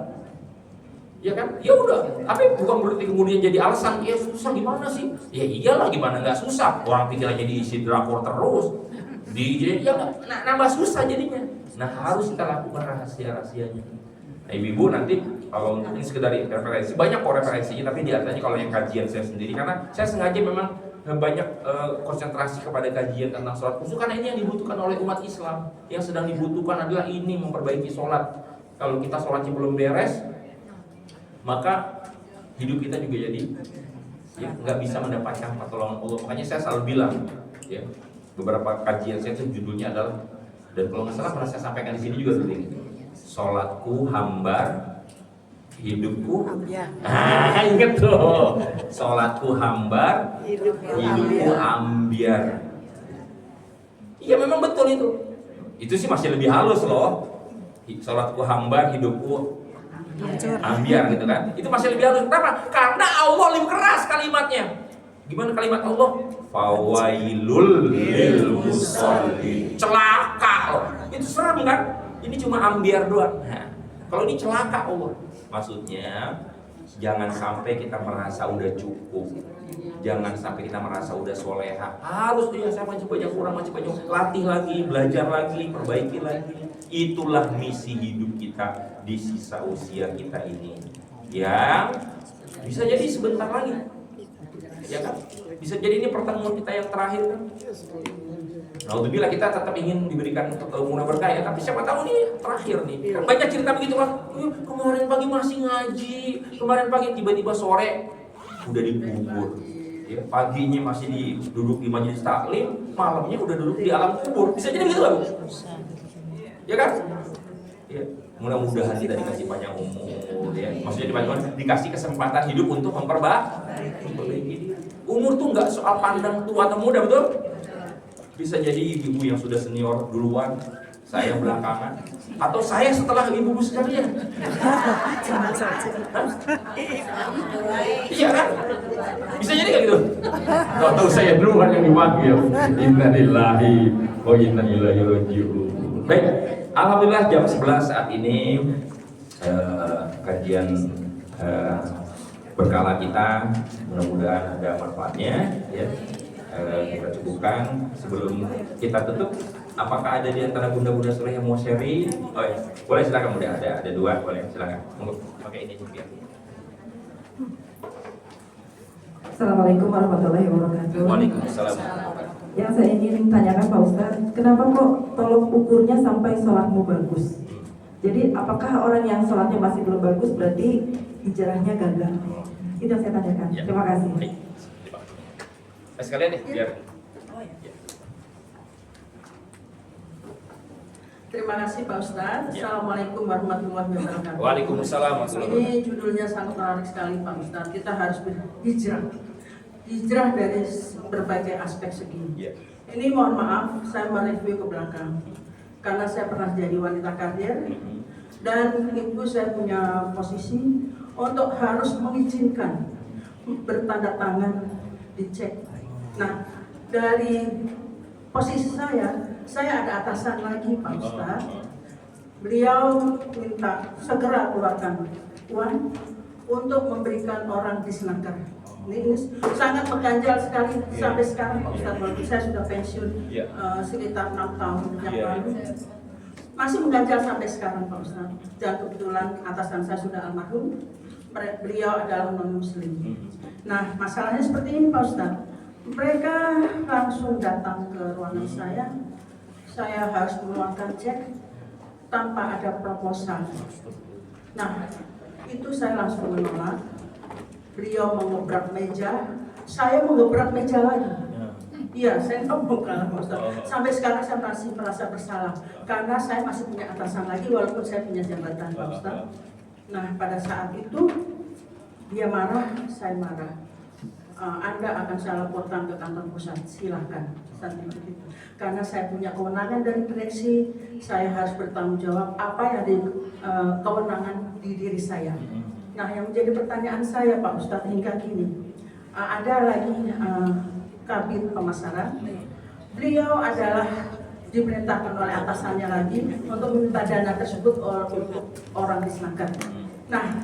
ya kan? Ya udah, tapi bukan berarti kemudian jadi alasan. Ya susah gimana sih? Ya iyalah, gimana nggak susah? Orang pikirannya diisi drakor terus, nambah susah jadinya. Nah, harus kita lakukan rahasia-rahasianya. Nah, ibu nanti kalau ini sekedar referensi, banyak kok referensinya, tapi di antaranya kalau yang kajian saya sendiri, karena saya sengaja memang banyak konsentrasi kepada kajian tentang sholat khusyuk, karena ini yang dibutuhkan oleh umat Islam. Yang sedang dibutuhkan adalah ini, memperbaiki sholat. Kalau kita sholatnya belum beres, maka hidup kita juga jadi ya, nggak bisa mendapatkan pertolongan Allah. Makanya saya selalu bilang, ya, beberapa kajian saya itu judulnya adalah, dan kalau nggak salah pernah saya sampaikan di sini juga dulu ini, sholatku hambar, hidupku inget tuh, sholatku hambar, hidupku ambiar. Iya memang betul itu sih masih lebih halus loh. Sholatku hambar, hidupku ambiar gitu kan. Itu masih lebih halus. Kenapa? Karena Allah lebih keras kalimatnya. Gimana kalimat Allah? Fawailul lil musholli. Celaka loh. Itu serem kan? Ini cuma ambiar doang. Nah, kalau ini celaka Allah. Maksudnya jangan sampai kita merasa udah cukup. Jangan sampai kita merasa udah soleha. Harus dia saya masih banyak kurang, masih banyak. Latih lagi, belajar lagi, perbaiki lagi. Itulah misi hidup kita di sisa usia kita ini. Yang bisa jadi sebentar lagi. Ya kan? Bisa jadi ini pertemuan kita yang terakhir kan? Alhamdulillah kita tetap ingin diberikan umur berkah ya, tapi siapa tahu nih terakhir nih. Banyak cerita begitu kan. Kemarin pagi masih ngaji, kemarin pagi tiba-tiba sore udah dikubur. Ya, paginya masih duduk di majelis taklim, malamnya udah duduk di alam kubur. Bisa jadi begitu kan? Ya kan? Ya, mudah-mudahan kita dikasih panjang umur ya. Maksudnya dikasih kesempatan hidup untuk memperbaiki diri. Umur tuh nggak soal pandang tua atau muda, betul? Bisa jadi ibu yang sudah senior duluan, saya belakangan, atau saya setelah ibu sekalian. Iya kan? Bisa jadi kayak gitu. Atau saya duluan yang dipanggil. Innalillahi wa inna ilaihi raji'un. Baik, alhamdulillah jam 11 saat ini kajian berkala kita mudah-mudahan ada manfaatnya ya. Kita cukupkan. Sebelum kita tutup, apakah ada di antara bunda-bunda soleh yang mau sharing? Oh ya, boleh silakan bunda, ada dua, boleh silakan. Monggo pakai ini juga. Assalamualaikum warahmatullahi wabarakatuh. Waalaikumsalam. Yang saya ingin tanyakan Pak Ustadz, kenapa kok tolok ukurnya sampai sholatmu bagus? Jadi apakah orang yang sholatnya masih belum bagus berarti hijrahnya gagal? Itu yang saya tanyakan. Ya. Terima kasih. Baik. Sekalian nih, biar. Terima kasih Pak Ustadz. Ya. Assalamualaikum warahmatullahi wabarakatuh. Waalaikumsalam warahmatullahi Ini wabarakatuh. judulnya sangat menarik sekali Pak Ustadz. Kita harus berhijrah. Hijrah dari berbagai aspek segi. Ya. Ini mohon maaf, saya mereview ke belakang. Karena saya pernah jadi wanita karir dan itu saya punya posisi untuk harus mengizinkan bertanda tangan dicek. Nah, dari posisi saya ada atasan lagi Pak Ustadz. Beliau minta segera keluarkan uang untuk memberikan orang di Senaker. Ini sangat mengganjal sekali sampai sekarang Pak Ustadz, walaupun saya sudah pensiun sekitar 6 tahun yang lalu. Masih mengganjal sampai sekarang Pak Ustadz. Dan kebetulan atasan saya sudah almarhum, beliau adalah non-muslim. Nah, masalahnya seperti ini Pak Ustadz. Mereka langsung datang ke ruangan saya harus mengeluarkan cek tanpa ada proposal. Nah, itu saya langsung menolak. Beliau mengebrak meja, saya mengebrak meja lagi. Iya, saya nggak mau kalah Pak Ustadz. Sampai sekarang saya masih merasa bersalah karena saya masih punya atasan lagi walaupun saya punya jabatan Pak Ustadz. Nah, pada saat itu dia marah, saya marah. Anda akan saya laporkan ke kantor pusat, silahkan. Karena saya punya kewenangan dari direksi, saya harus bertanggung jawab apa yang di kewenangan di diri saya. Nah, yang menjadi pertanyaan saya Pak Ustadz hingga kini, ada lagi Kabid Pemasaran. Beliau adalah diperintahkan oleh atasannya lagi untuk meminta dana tersebut untuk orang di Senaker. Nah,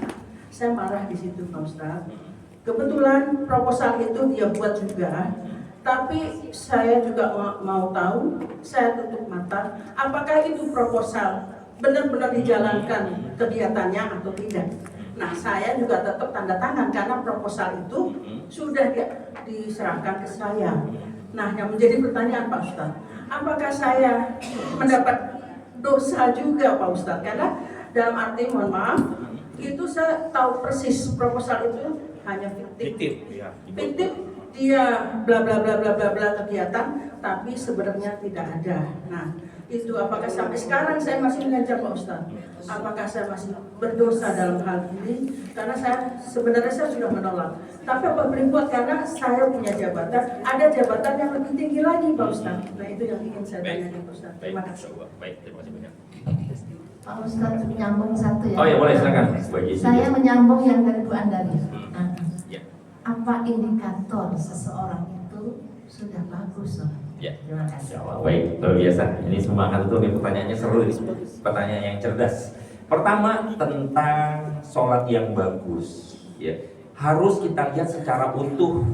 saya marah di situ Pak Ustadz. Kebetulan proposal itu dia buat juga, tapi saya juga mau tahu, saya tutup mata, apakah itu proposal benar-benar dijalankan kegiatannya atau tidak. Nah, saya juga tetap tanda tangan karena proposal itu sudah diserahkan ke saya. Nah, yang menjadi pertanyaan Pak Ustadz, apakah saya mendapat dosa juga Pak Ustadz? Karena dalam arti mohon maaf, itu saya tahu persis proposal itu hanya fiktif. Fiktif dia bla bla bla bla bla bla kegiatan, tapi sebenarnya tidak ada. Nah, itu apakah sampai sekarang saya masih mengajar Pak Ustadz? Apakah saya masih berdosa dalam hal ini? Karena sebenarnya saya sudah menolak. Tapi apa boleh buat karena saya punya jabatan, ada jabatan yang lebih tinggi lagi Pak Ustadz. Nah, itu yang ingin saya tanyakan Pak Ustadz. Terima kasih. Baik, terima kasih banyak. Pak Ustadz menyambung satu ya. Oh ya, boleh silakan. Bu Haji. Saya menyambung yang dari Bu Andari. Ya. Apa indikator seseorang itu sudah bagus? Ya. Terima kasih. Baik, luar biasa. Ini semangat tuh nih, pertanyaannya seru nih. Pertanyaan yang cerdas. Pertama tentang sholat yang bagus. Ya, harus kita lihat secara utuh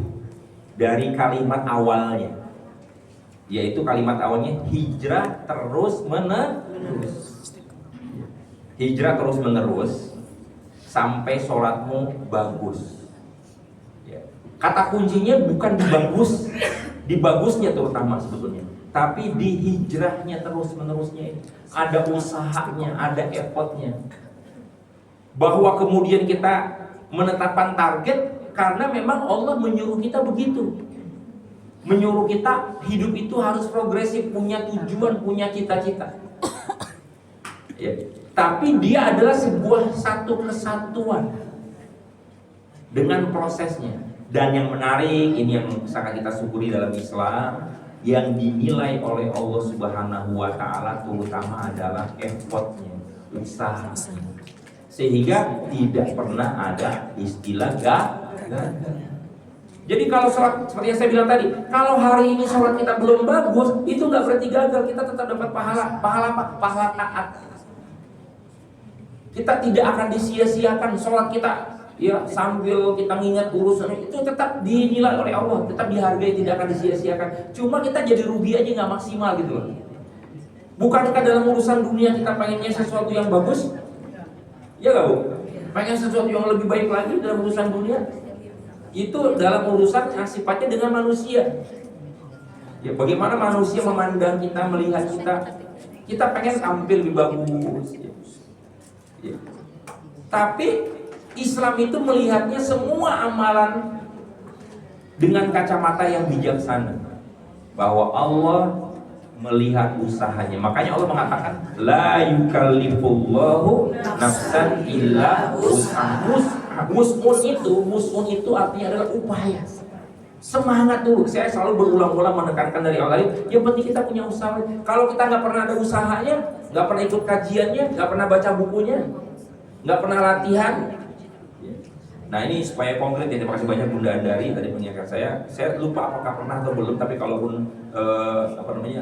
dari kalimat awalnya. Yaitu kalimat awalnya hijrah terus menerus. Hijrah terus menerus sampai sholatmu bagus. Ya. Kata kuncinya bukan di bagusnya terutama sebetulnya, tapi di hijrahnya terus menerusnya. Ada usahanya, ada effortnya. Bahwa kemudian kita menetapkan target karena memang Allah menyuruh kita begitu. Menyuruh kita hidup itu harus progresif, punya tujuan, punya cita-cita. Ya. Tapi dia adalah sebuah satu kesatuan dengan prosesnya. Dan yang menarik, ini yang sangat kita syukuri dalam Islam, yang dinilai oleh Allah Subhanahu wa Ta'ala terutama adalah effortnya, usaha. Sehingga tidak pernah ada istilah gagal. Jadi kalau sholat, seperti yang saya bilang tadi, kalau hari ini sholat kita belum bagus, itu nggak berarti gagal. Kita tetap dapat pahala taat. Kita tidak akan disia-siakan sholat kita, ya sambil kita mengingat urusan itu tetap dinilai oleh Allah, tetap dihargai, tidak akan disia-siakan. Cuma kita jadi rugi aja nggak maksimal gitu loh. Bukankah dalam urusan dunia kita pengennya sesuatu yang bagus? Ya nggak Bu? Pengen sesuatu yang lebih baik lagi dalam urusan dunia? Itu dalam urusan yang sifatnya dengan manusia. Ya bagaimana manusia memandang kita, melihat kita, kita pengen tampil lebih bagus. Ya. Tapi Islam itu melihatnya semua amalan dengan kacamata yang bijaksana, bahwa Allah melihat usahanya. Makanya Allah mengatakan la yukallifullahu nafsan illa wus'aha. Wus'un itu artinya adalah upaya. Semangat dulu. Saya selalu berulang-ulang menekankan dari awal. Yang penting kita punya usaha. Kalau kita nggak pernah ada usahanya, nggak pernah ikut kajiannya, nggak pernah baca bukunya, nggak pernah latihan. Nah ini supaya konkret ya. Terima kasih banyak Bunda Andari tadi mengingatkan saya. Saya lupa apakah pernah atau belum. Tapi kalaupun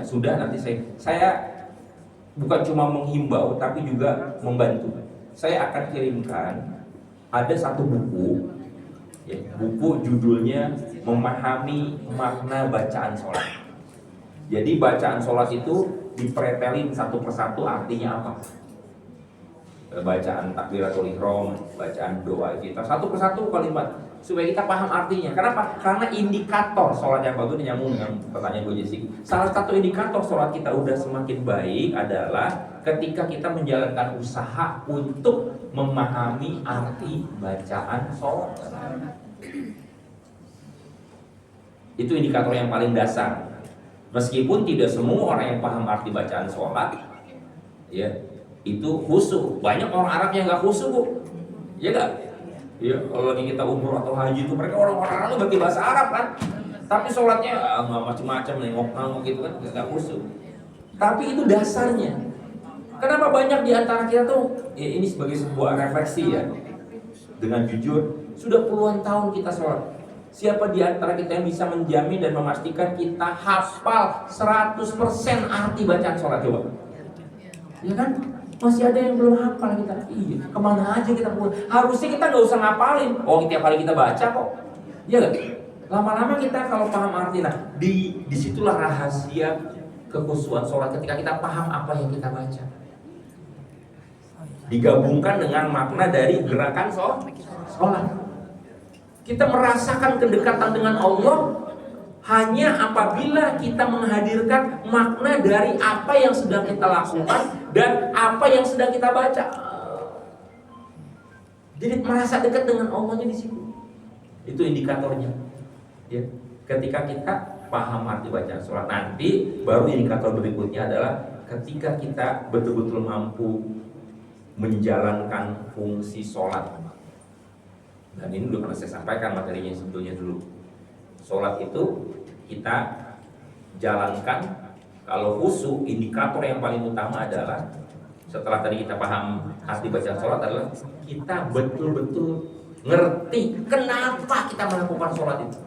sudah, nanti saya bukan cuma menghimbau tapi juga membantu. Saya akan kirimkan ada satu buku, ya, buku judulnya Memahami Makna Bacaan Sholat. Jadi bacaan sholat itu dipretelin satu persatu artinya apa. Bacaan takbiratul ihram, bacaan doa kita satu persatu kalimat supaya kita paham artinya. Kenapa? Karena indikator sholat yang bagus, nyambung dengan pertanyaan Bu Jessica. Salah satu indikator sholat kita udah semakin baik adalah ketika kita menjalankan usaha untuk memahami arti bacaan sholat. Itu indikator yang paling dasar. Meskipun tidak semua orang yang paham arti bacaan sholat, ya, itu khusyuk. Banyak orang Arab yang nggak khusyuk, Bu. Ya nggak? Ya, kalau lagi kita umroh atau haji itu mereka orang-orang Arab ngerti bahasa Arab kan, tapi sholatnya nggak macam-macam, nengok-nengok gitu kan, nggak khusyuk. Tapi itu dasarnya. Kenapa banyak di antara kita tuh, ya ini sebagai sebuah refleksi ya, dengan jujur, sudah puluhan tahun kita sholat. Siapa di antara kita yang bisa menjamin dan memastikan kita hafal 100% arti bacaan sholat? Coba. Ya kan? Masih ada yang belum hafal kita. Iya, kemana aja kita pulang? Harusnya kita nggak usah ngapalin. Oh, tiap kali kita baca kok. Iya kan? Lama-lama kita kalau paham arti, nah disitulah rahasia kekhusyuan sholat ketika kita paham apa yang kita baca. Digabungkan dengan makna dari gerakan sholat. Kita merasakan kedekatan dengan Allah hanya apabila kita menghadirkan makna dari apa yang sedang kita lakukan dan apa yang sedang kita baca. Jadi merasa dekat dengan Allahnya di situ. Itu indikatornya. Ya. Ketika kita paham arti bacaan sholat, nanti baru indikator berikutnya adalah ketika kita betul-betul mampu menjalankan fungsi sholat. Dan ini udah pernah saya sampaikan materinya sebetulnya dulu. Sholat itu kita jalankan, kalau khusyuk, indikator yang paling utama adalah setelah tadi kita paham arti bacaan sholat adalah kita betul-betul ngerti kenapa kita melakukan sholat itu.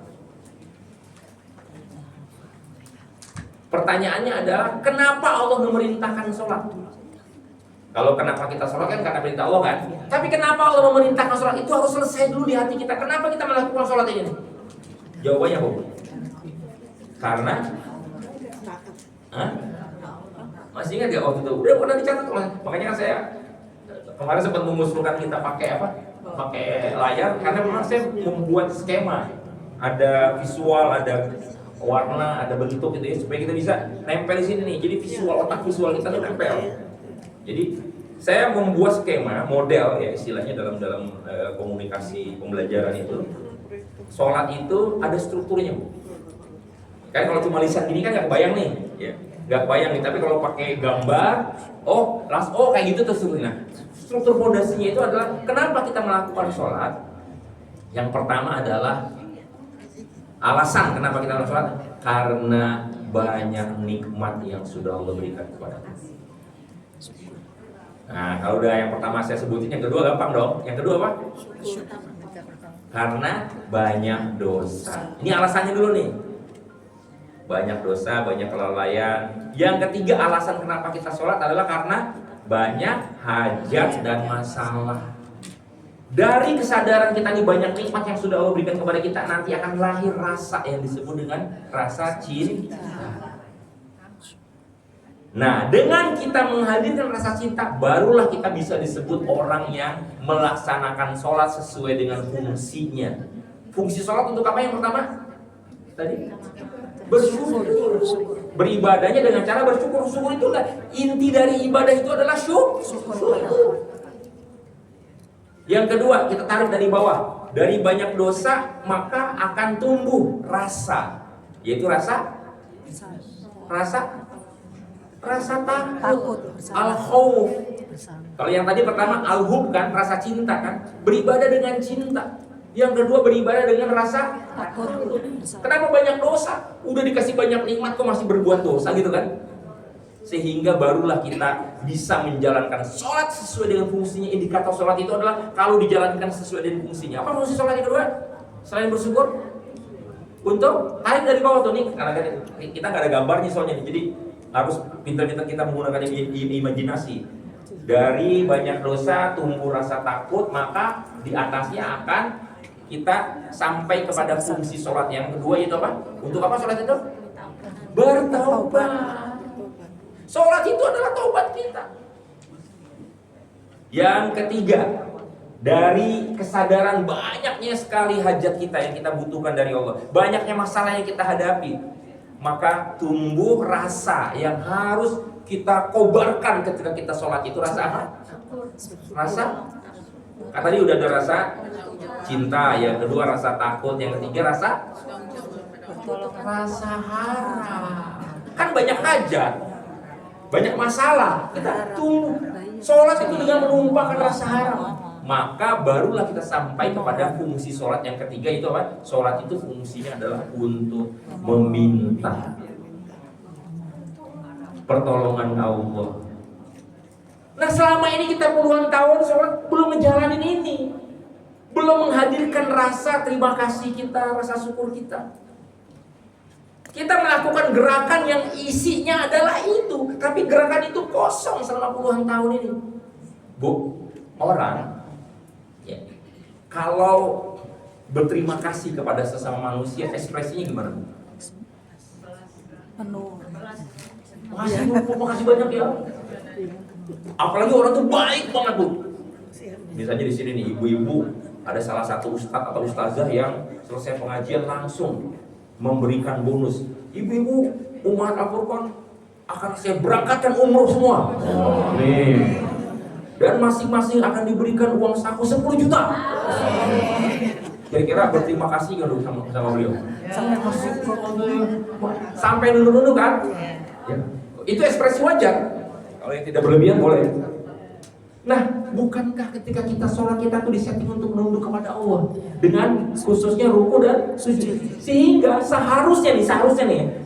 Pertanyaannya adalah kenapa Allah memerintahkan sholat? Kalau kenapa kita sholat kan karena perintah Allah kan. Tapi kenapa Allah memerintahkan sholat itu harus selesai dulu di hati kita. Kenapa kita melakukan sholat ini? Jawabannya apa? Karena masih ingat gak waktu itu? Udah pernah dicatat lah. Makanya kan saya kemarin sempat mengusulkan kita pakai apa? Pakai layar. Karena memang saya membuat skema. Ada visual, ada warna, ada bentuk gitu ya. Supaya kita bisa nempel di sini nih. Jadi visual, otak visual kita tuh nempel. Jadi saya membuat skema model ya istilahnya dalam komunikasi pembelajaran itu. Sholat itu ada strukturnya. Kan kalau cuma lisan gini kan nggak kebayang nih, ya nggak kebayang nih. Tapi kalau pakai gambar, kayak gitu tuh strukturnya. Struktur fondasinya itu adalah kenapa kita melakukan sholat. Yang pertama adalah alasan kenapa kita melakukan sholat, karena banyak nikmat yang sudah Allah berikan kepada kita. Nah, kalau udah yang pertama saya sebutin, yang kedua gampang dong. Yang kedua apa? Karena banyak dosa. Ini alasannya dulu nih. Banyak dosa, banyak kelalaian. Yang ketiga alasan kenapa kita sholat adalah karena banyak hajat dan masalah. Dari kesadaran kita ini banyak nikmat yang sudah Allah berikan kepada kita, nanti akan lahir rasa yang disebut dengan rasa cinta. Nah, dengan kita menghadirkan rasa cinta, barulah kita bisa disebut orang yang melaksanakan sholat sesuai dengan fungsinya. Fungsi sholat untuk apa yang pertama? Tadi? Bersyukur. Beribadahnya dengan cara bersyukur. Syukur itu inti dari ibadah itu adalah syukur. Yang kedua, kita tarik dari bawah. Dari banyak dosa maka akan tumbuh rasa, yaitu rasa takut. Al-khawf. Kalau yang tadi pertama al-hub kan, rasa cinta kan, beribadah dengan cinta. Yang kedua beribadah dengan rasa takut. Kenapa banyak dosa? Udah dikasih banyak nikmat kok masih berbuat dosa gitu kan? Sehingga barulah kita bisa menjalankan sholat sesuai dengan fungsinya. Indikator sholat itu adalah kalau dijalankan sesuai dengan fungsinya. Apa fungsi sholat yang kedua? Selain bersyukur, untuk tarik dari bawah tuh nih, karena kita nggak ada gambarnya soalnya, jadi harus pintar-pintar kita menggunakan imajinasi. Dari banyak dosa tumbuh rasa takut, maka di atasnya akan kita sampai kepada fungsi sholat yang kedua, yaitu apa? Untuk apa sholat itu? Bertaubat. Sholat itu adalah taubat kita. Yang ketiga, dari kesadaran banyaknya sekali hajat kita yang kita butuhkan dari Allah, banyaknya masalah yang kita hadapi, maka tumbuh rasa yang harus kita kobarkan ketika kita sholat. Itu rasa apa? Rasa? Kan tadi udah ada rasa cinta, yang kedua rasa takut, yang ketiga rasa harap. Kan banyak hajat, banyak masalah, kita tumbuh. Sholat itu dengan menumpahkan rasa harap, maka barulah kita sampai kepada fungsi sholat yang ketiga, itu apa? Sholat itu fungsinya adalah untuk meminta pertolongan Allah. Nah, selama ini kita puluhan tahun sholat belum ngejalanin ini, belum menghadirkan rasa terima kasih kita, rasa syukur kita. Kita melakukan gerakan yang isinya adalah itu, tapi gerakan itu kosong selama puluhan tahun ini. Bu, orang ya, kalau berterima kasih kepada sesama manusia, ekspresinya gimana? Penuh. Makasih banyak ya. Apalagi orang tuh baik banget, Bu. Misalnya di sini nih, ibu-ibu, ada salah satu ustadz atau ustazah yang selesai pengajian langsung memberikan bonus. Ibu-ibu umat Al-Furqan akan saya berangkatkan umroh semua. Nih. Dan masing-masing akan diberikan uang saku 10 juta. Kira-kira berterima kasih nggak sama beliau? Sampai nunduk-nunduk kan? Ya. Itu ekspresi wajar. Kalau yang tidak berlebihan boleh. Nah, bukankah ketika kita sholat kita tuh disetting untuk menunduk kepada Allah dengan khususnya ruku dan sujud, sehingga seharusnya nih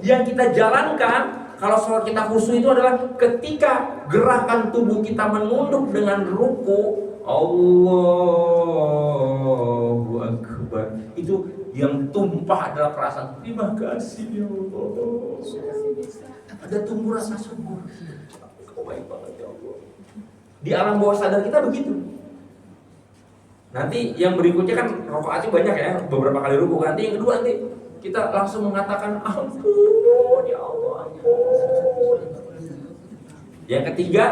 yang kita jalankan kalau sholat kita khusyuk itu adalah ketika gerakan tubuh kita menunduk dengan ruku, Allahu Akbar, itu yang tumpah adalah perasaan terima kasih ya Allah. Ada tumbuh rasa syukur. Kau baik banget ya Allah. Di alam bawah sadar kita begitu. Nanti yang berikutnya kan rokaatnya banyak ya, beberapa kali ruku. Nanti yang kedua nanti kita langsung mengatakan ampun ya Allah, ampun. Yang ketiga,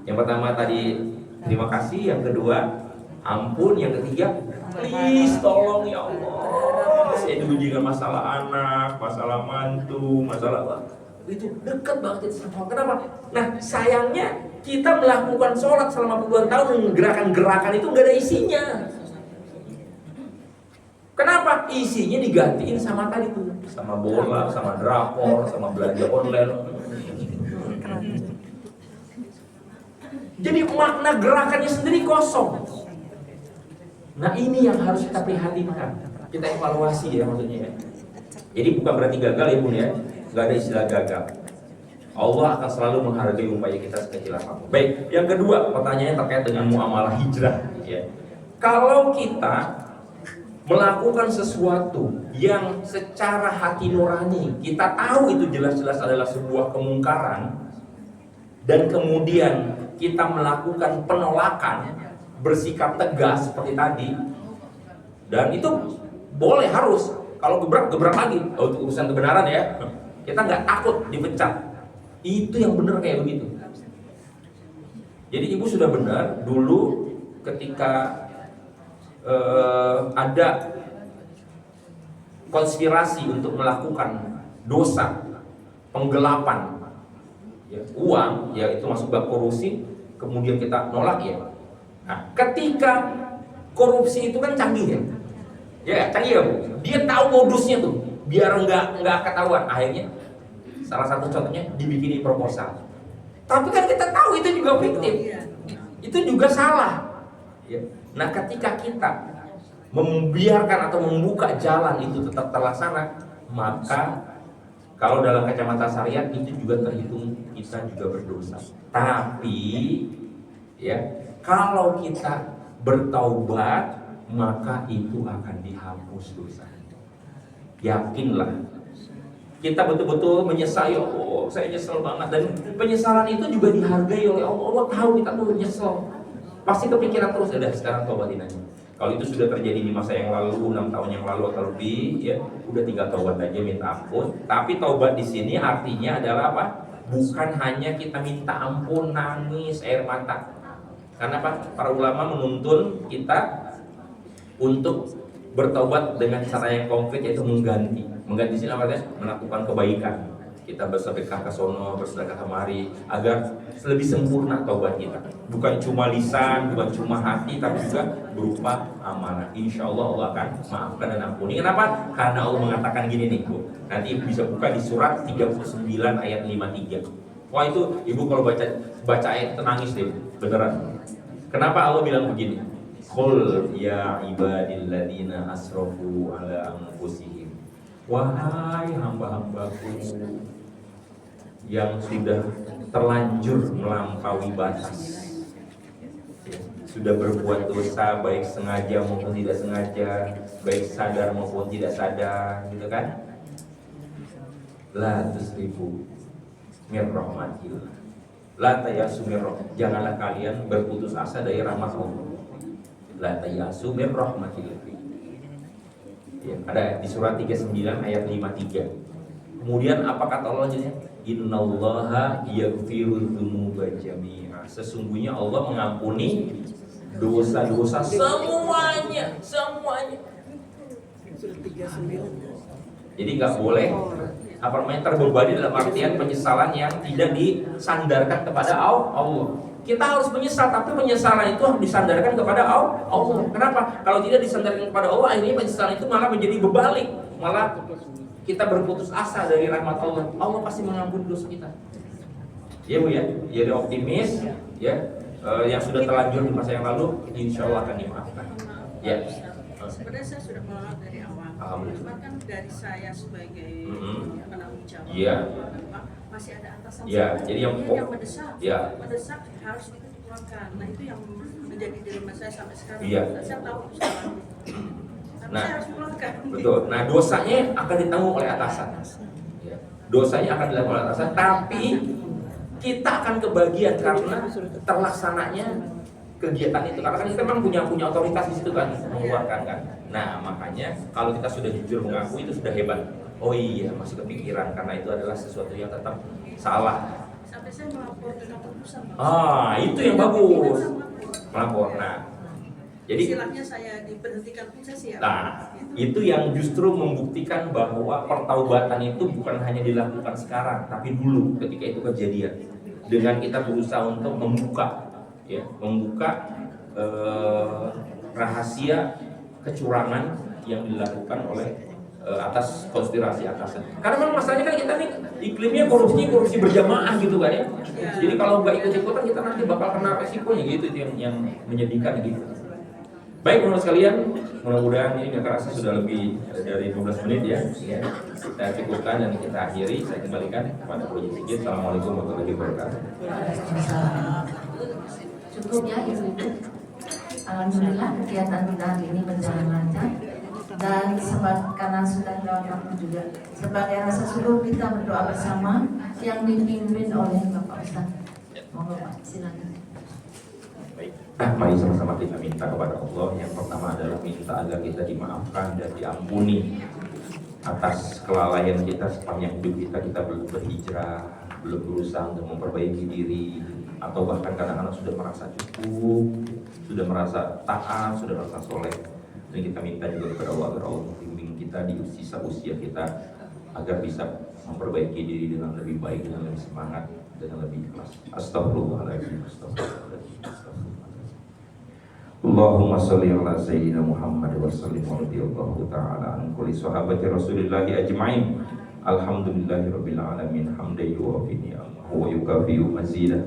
yang pertama tadi terima kasih, yang kedua ampun, yang ketiga please tolong ya Allah. Saya diuji dengan masalah anak, masalah mantu, masalah apa? Itu dekat banget itu sama. Kenapa? Nah, sayangnya kita melakukan sholat selama puluhan tahun, gerakan-gerakan itu nggak ada isinya. Kenapa? Isinya digantiin sama tadi tuh, sama bola, sama drakor, sama belanja online. Jadi makna gerakannya sendiri kosong. Nah, ini yang harus kita prihatinkan, kita evaluasi ya maksudnya. Jadi bukan berarti gagal ya Bun ya. Gak ada istilah gagal. Allah akan selalu menghargai upaya kita sekecil apapun. Baik, yang kedua pertanyaannya terkait dengan muamalah hijrah ya. Kalau kita melakukan sesuatu yang secara hati nurani kita tahu itu jelas-jelas adalah sebuah kemungkaran, dan kemudian kita melakukan penolakan, bersikap tegas seperti tadi, dan itu boleh, harus. Kalau gebrak lagi untuk urusan kebenaran ya. Kita nggak takut dipecat. Itu yang benar kayak begitu. Jadi ibu sudah benar dulu ketika ada konspirasi untuk melakukan dosa penggelapan ya, uang, ya itu masuk bab korupsi, kemudian kita nolak ya. Nah, ketika korupsi itu kan canggih ya. Ya, canggih ya Bu. Dia tahu modusnya tuh, biar nggak ketahuan. Akhirnya salah satu contohnya dibikinin proposal. Tapi kan kita tahu itu juga fiktif. Itu juga salah. Ya. Nah, ketika kita membiarkan atau membuka jalan itu tetap terlaksana, maka kalau dalam kacamata syariat itu juga terhitung kita juga berdosa. Tapi ya, kalau kita bertaubat, maka itu akan dihapus dosa. Yakinlah, kita betul-betul menyesal. Oh, saya nyesel banget. Dan penyesalan itu juga dihargai oleh Allah. Allah tahu kita tuh nyesel. Pasti kepikiran terus, udah sekarang taubatin aja. Kalau itu sudah terjadi di masa yang lalu, 6 tahun yang lalu atau lebih, ya udah tinggal taubat aja, minta ampun. Tapi taubat di sini artinya adalah apa? Bukan hanya kita minta ampun, nangis, air mata. Karena apa? Para ulama menuntun kita untuk bertaubat dengan cara yang konkret, yaitu mengganti. Mengganti sini apa? Melakukan kebaikan. Kita bersedekah ke sono, bersedekah kemari, agar lebih sempurna taubat kita. Bukan cuma lisan, bukan cuma hati, tapi juga berupa amanah. Insya Allah Allah akan maafkan dan ampuni. Kenapa? Karena Allah mengatakan gini nih Bu. Nanti bisa buka di surat 39 ayat 53. Wah itu Ibu kalau baca ayat itu nangis deh, beneran. Kenapa Allah bilang begini? Qul ya ibadilladzina asrafu ala anfusihim. Wahai hamba-hambaku yang sudah terlanjur melampaui batas, sudah berbuat dosa baik sengaja maupun tidak sengaja, baik sadar maupun tidak sadar, gitu kan? La tusrifu mir rahmatillah, la tayasu mir rahmatillah. Janganlah kalian berputus asa dari rahmat Allah. La tayasu mir rahmatillah. Ya, ada di surat 39 ayat 53. Kemudian apa kata Allah jadinya? Innallaha yaghfiru dzunuba jami'a. Sesungguhnya Allah mengampuni dosa-dosa semuanya. Jadi nggak boleh terbebani dalam artian penyesalan yang tidak disandarkan kepada Allah. Kita harus menyesal, tapi penyesalan itu harus disandarkan kepada Allah. Kenapa? Kalau tidak disandarkan kepada Allah, akhirnya penyesalan itu malah menjadi berbalik, malah kita berputus asa dari rahmat Allah. Allah pasti mengampuni dosa kita. Ya Bu ya, jadi optimis ya. Yang sudah terlanjur di masa yang lalu, insya Allah akan dimaafkan. Ya. Sebenarnya saya sudah menolak dari awal. Cuma kan dari saya sebagai penanggung jawab, Iya. masih ada atasan Iya, saya jadi yang mendesak, Iya. mendesak harus itu dikeluarkan. Nah itu yang menjadi dilema saya sampai sekarang. Iya. Saya tahu itu salah. Tapi Nah, saya harus keluarkan. Betul. Nah, dosanya akan ditanggung oleh atasan. Ya. Dosanya akan ditanggung oleh atasan, tapi kita akan kebagian karena terlaksananya kegiatan itu. Karena kan kita memang punya otoritas di situ kan, mengeluarkan kan. Nah, makanya kalau kita sudah jujur mengaku itu sudah hebat. Oh iya, masih kepikiran karena itu adalah sesuatu yang tetap salah. Sampai saya melapor ke kantor pusat. Itu yang bagus. Melapor. Nah, jadi istilahnya saya diberhentikan pun saya siap. Nah, itu yang justru membuktikan bahwa pertaubatan itu bukan hanya dilakukan sekarang, tapi dulu ketika itu kejadian. Dengan kita berusaha untuk membuka rahasia kecurangan yang dilakukan oleh atas konspirasi atasan. Karena memang masalahnya kan kita nih iklimnya korupsi berjamaah gitu kan ya. Jadi kalau nggak ikut-ikutan kita nanti bakal kena resikonya gitu, itu yang menyedihkan gitu. Baik teman-teman sekalian, mudah-mudahan ini nggak kerasa sudah lebih dari 12 menit ya. Kita cukupkan dan kita akhiri. Saya kembalikan kepada Proyek Sigit. Assalamualaikum warahmatullahi wabarakatuh. Cukup ya Ibu-ibu. Alhamdulillah kegiatan kita hari ini berjalan lancar. Dan karena sudah lewat waktu juga, sebagai rasa syukur kita berdoa bersama yang dipimpin oleh Bapak Ustaz. Monggo Pak, silakan. Baik, mari sama-sama kita minta kepada Allah. Yang pertama adalah minta agar kita dimaafkan dan diampuni atas kelalaian kita sepanjang hidup kita. Kita belum berhijrah, belum berusaha untuk memperbaiki diri, atau bahkan kadang-kadang sudah merasa cukup, sudah merasa taat, sudah merasa soleh. Dan kita minta juga kepada Allah agar Allah membimbing kita di sisa usia kita agar bisa memperbaiki diri dengan lebih baik, dengan lebih semangat, dengan lebih ikhlas. Astagfirullahaladzim. Allahumma sholli ala sayyidina Muhammad wa sallim wa radiyallahu ta'ala an kulli sahabati Rasulillahi ajma'in. Alhamdulillahirabbil alamin hamdan yuwafi ni'amahu wa yukafi'u mazidah.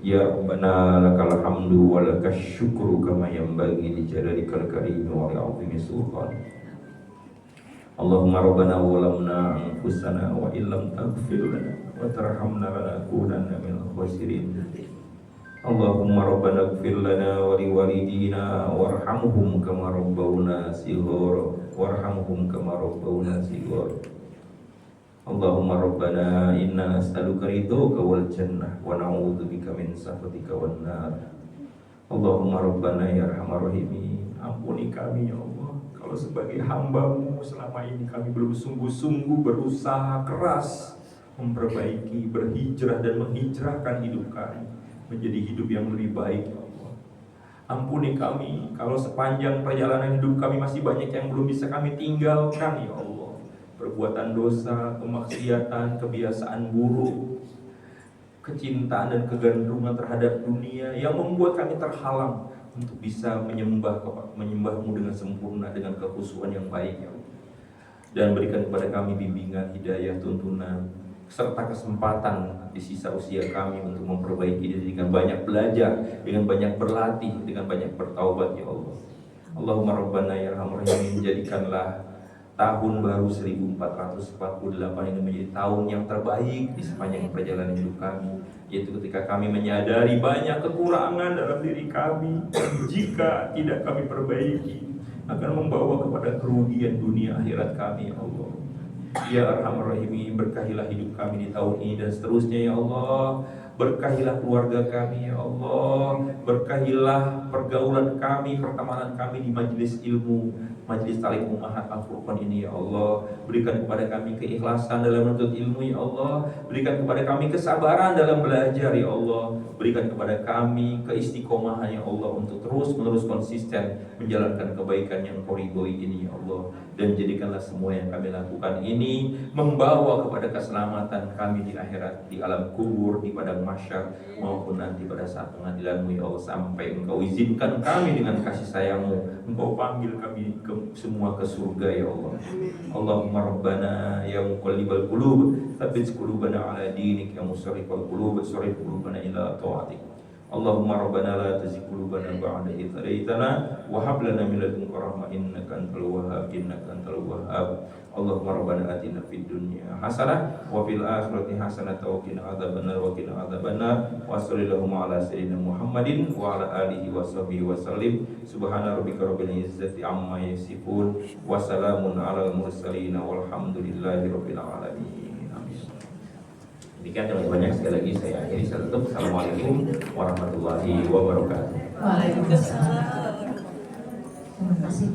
Ya Rabbana lakal hamdu wa lakas syukru kama yanbaghi li jalalikal karim wa li 'azimi sultan. Allahumma rabbana walamna anfusana wa illam taghfir lana wa tarhamna lanakunanna minal khasirin. Allahumma rabbana ighfir lana wa liwalidina warhamhum kama rabbawna shighara warhamhum kama rabbawna shighara. Allahumma rabbana inna nas'aluka ridhoka wal jannah wa na'udzubika min sakhatika wan nar. Allahumma rabbana ya arhamar rahimin, ampuni kami ya Allah kalau sebagai hamba-Mu selama ini kami belum sungguh-sungguh berusaha keras memperbaiki, berhijrah dan menghijrahkan hidup kami menjadi hidup yang lebih baik ya Allah. Ampuni kami kalau sepanjang perjalanan hidup kami masih banyak yang belum bisa kami tinggalkan ya Allah. Perbuatan dosa, kemaksiatan, kebiasaan buruk, kecintaan dan kegandrungan terhadap dunia yang membuat kami terhalang untuk bisa menyembah-Mu dengan sempurna, dengan kekhusyuan yang baik ya Allah. Dan berikan kepada kami bimbingan, hidayah, tuntunan serta kesempatan di sisa usia kami untuk memperbaiki diri dengan banyak belajar, dengan banyak berlatih, dengan banyak bertaubat ya Allah. Allahumma rabbana ya arhamar rahimin, jadikanlah tahun baru 1448 ini menjadi tahun yang terbaik di sepanjang perjalanan hidup kami, yaitu ketika kami menyadari banyak kekurangan dalam diri kami jika tidak kami perbaiki akan membawa kepada kerugian dunia akhirat kami ya Allah. Ya Arhamar Rahimin, berkahilah hidup kami di tahun ini dan seterusnya ya Allah. Berkahilah keluarga kami ya Allah. Berkahilah pergaulan kami, pertemanan kami di majelis ilmu, majelis Talim Ummahat Al-Furqan ini ya Allah. Berikan kepada kami keikhlasan dalam menuntut ilmu ya Allah. Berikan kepada kami kesabaran dalam belajar ya Allah. Berikan kepada kami keistiqomahan ya Allah untuk terus-menerus konsisten menjalankan kebaikan yang Kau ridhoi ini ya Allah. Dan jadikanlah semua yang kami lakukan ini membawa kepada keselamatan kami di akhirat, di alam kubur, di padang mahsyar, maupun nanti pada saat pengadilan-Mu ya Allah. Sampai Engkau izinkan kami dengan kasih sayang-Mu, Engkau panggil kami semua ke surga ya Allah. Allahumma rabbana ya muqallibal qulub tsabbit qulubana ala dinik, ya musarrifal qulub sarrif qulubana ila ta'atik. Allahumma rabbana la tuzigh qulubana ba'da idh hadaytana wa hab lana min ladunka rahmah innaka antal wahhab innaka antal wahhab. Allahumma rabbana atina fid dunya hasanah wa fil akhirati hasanah wa qina adzabannar wa qina adzabannar wa sallallahu ala sayyidina Muhammadin wa ala alihi wa sahbihi wa sallim. Subhana rabbika rabbil izzati amma yasifun wa salamun alal mursalin walhamdulillahi rabbil alamin. Demikian terima banyak sekali lagi saya akhiri. Saya tutup. Assalamualaikum warahmatullahi wabarakatuh. Waalaikumsalam. Terima kasih.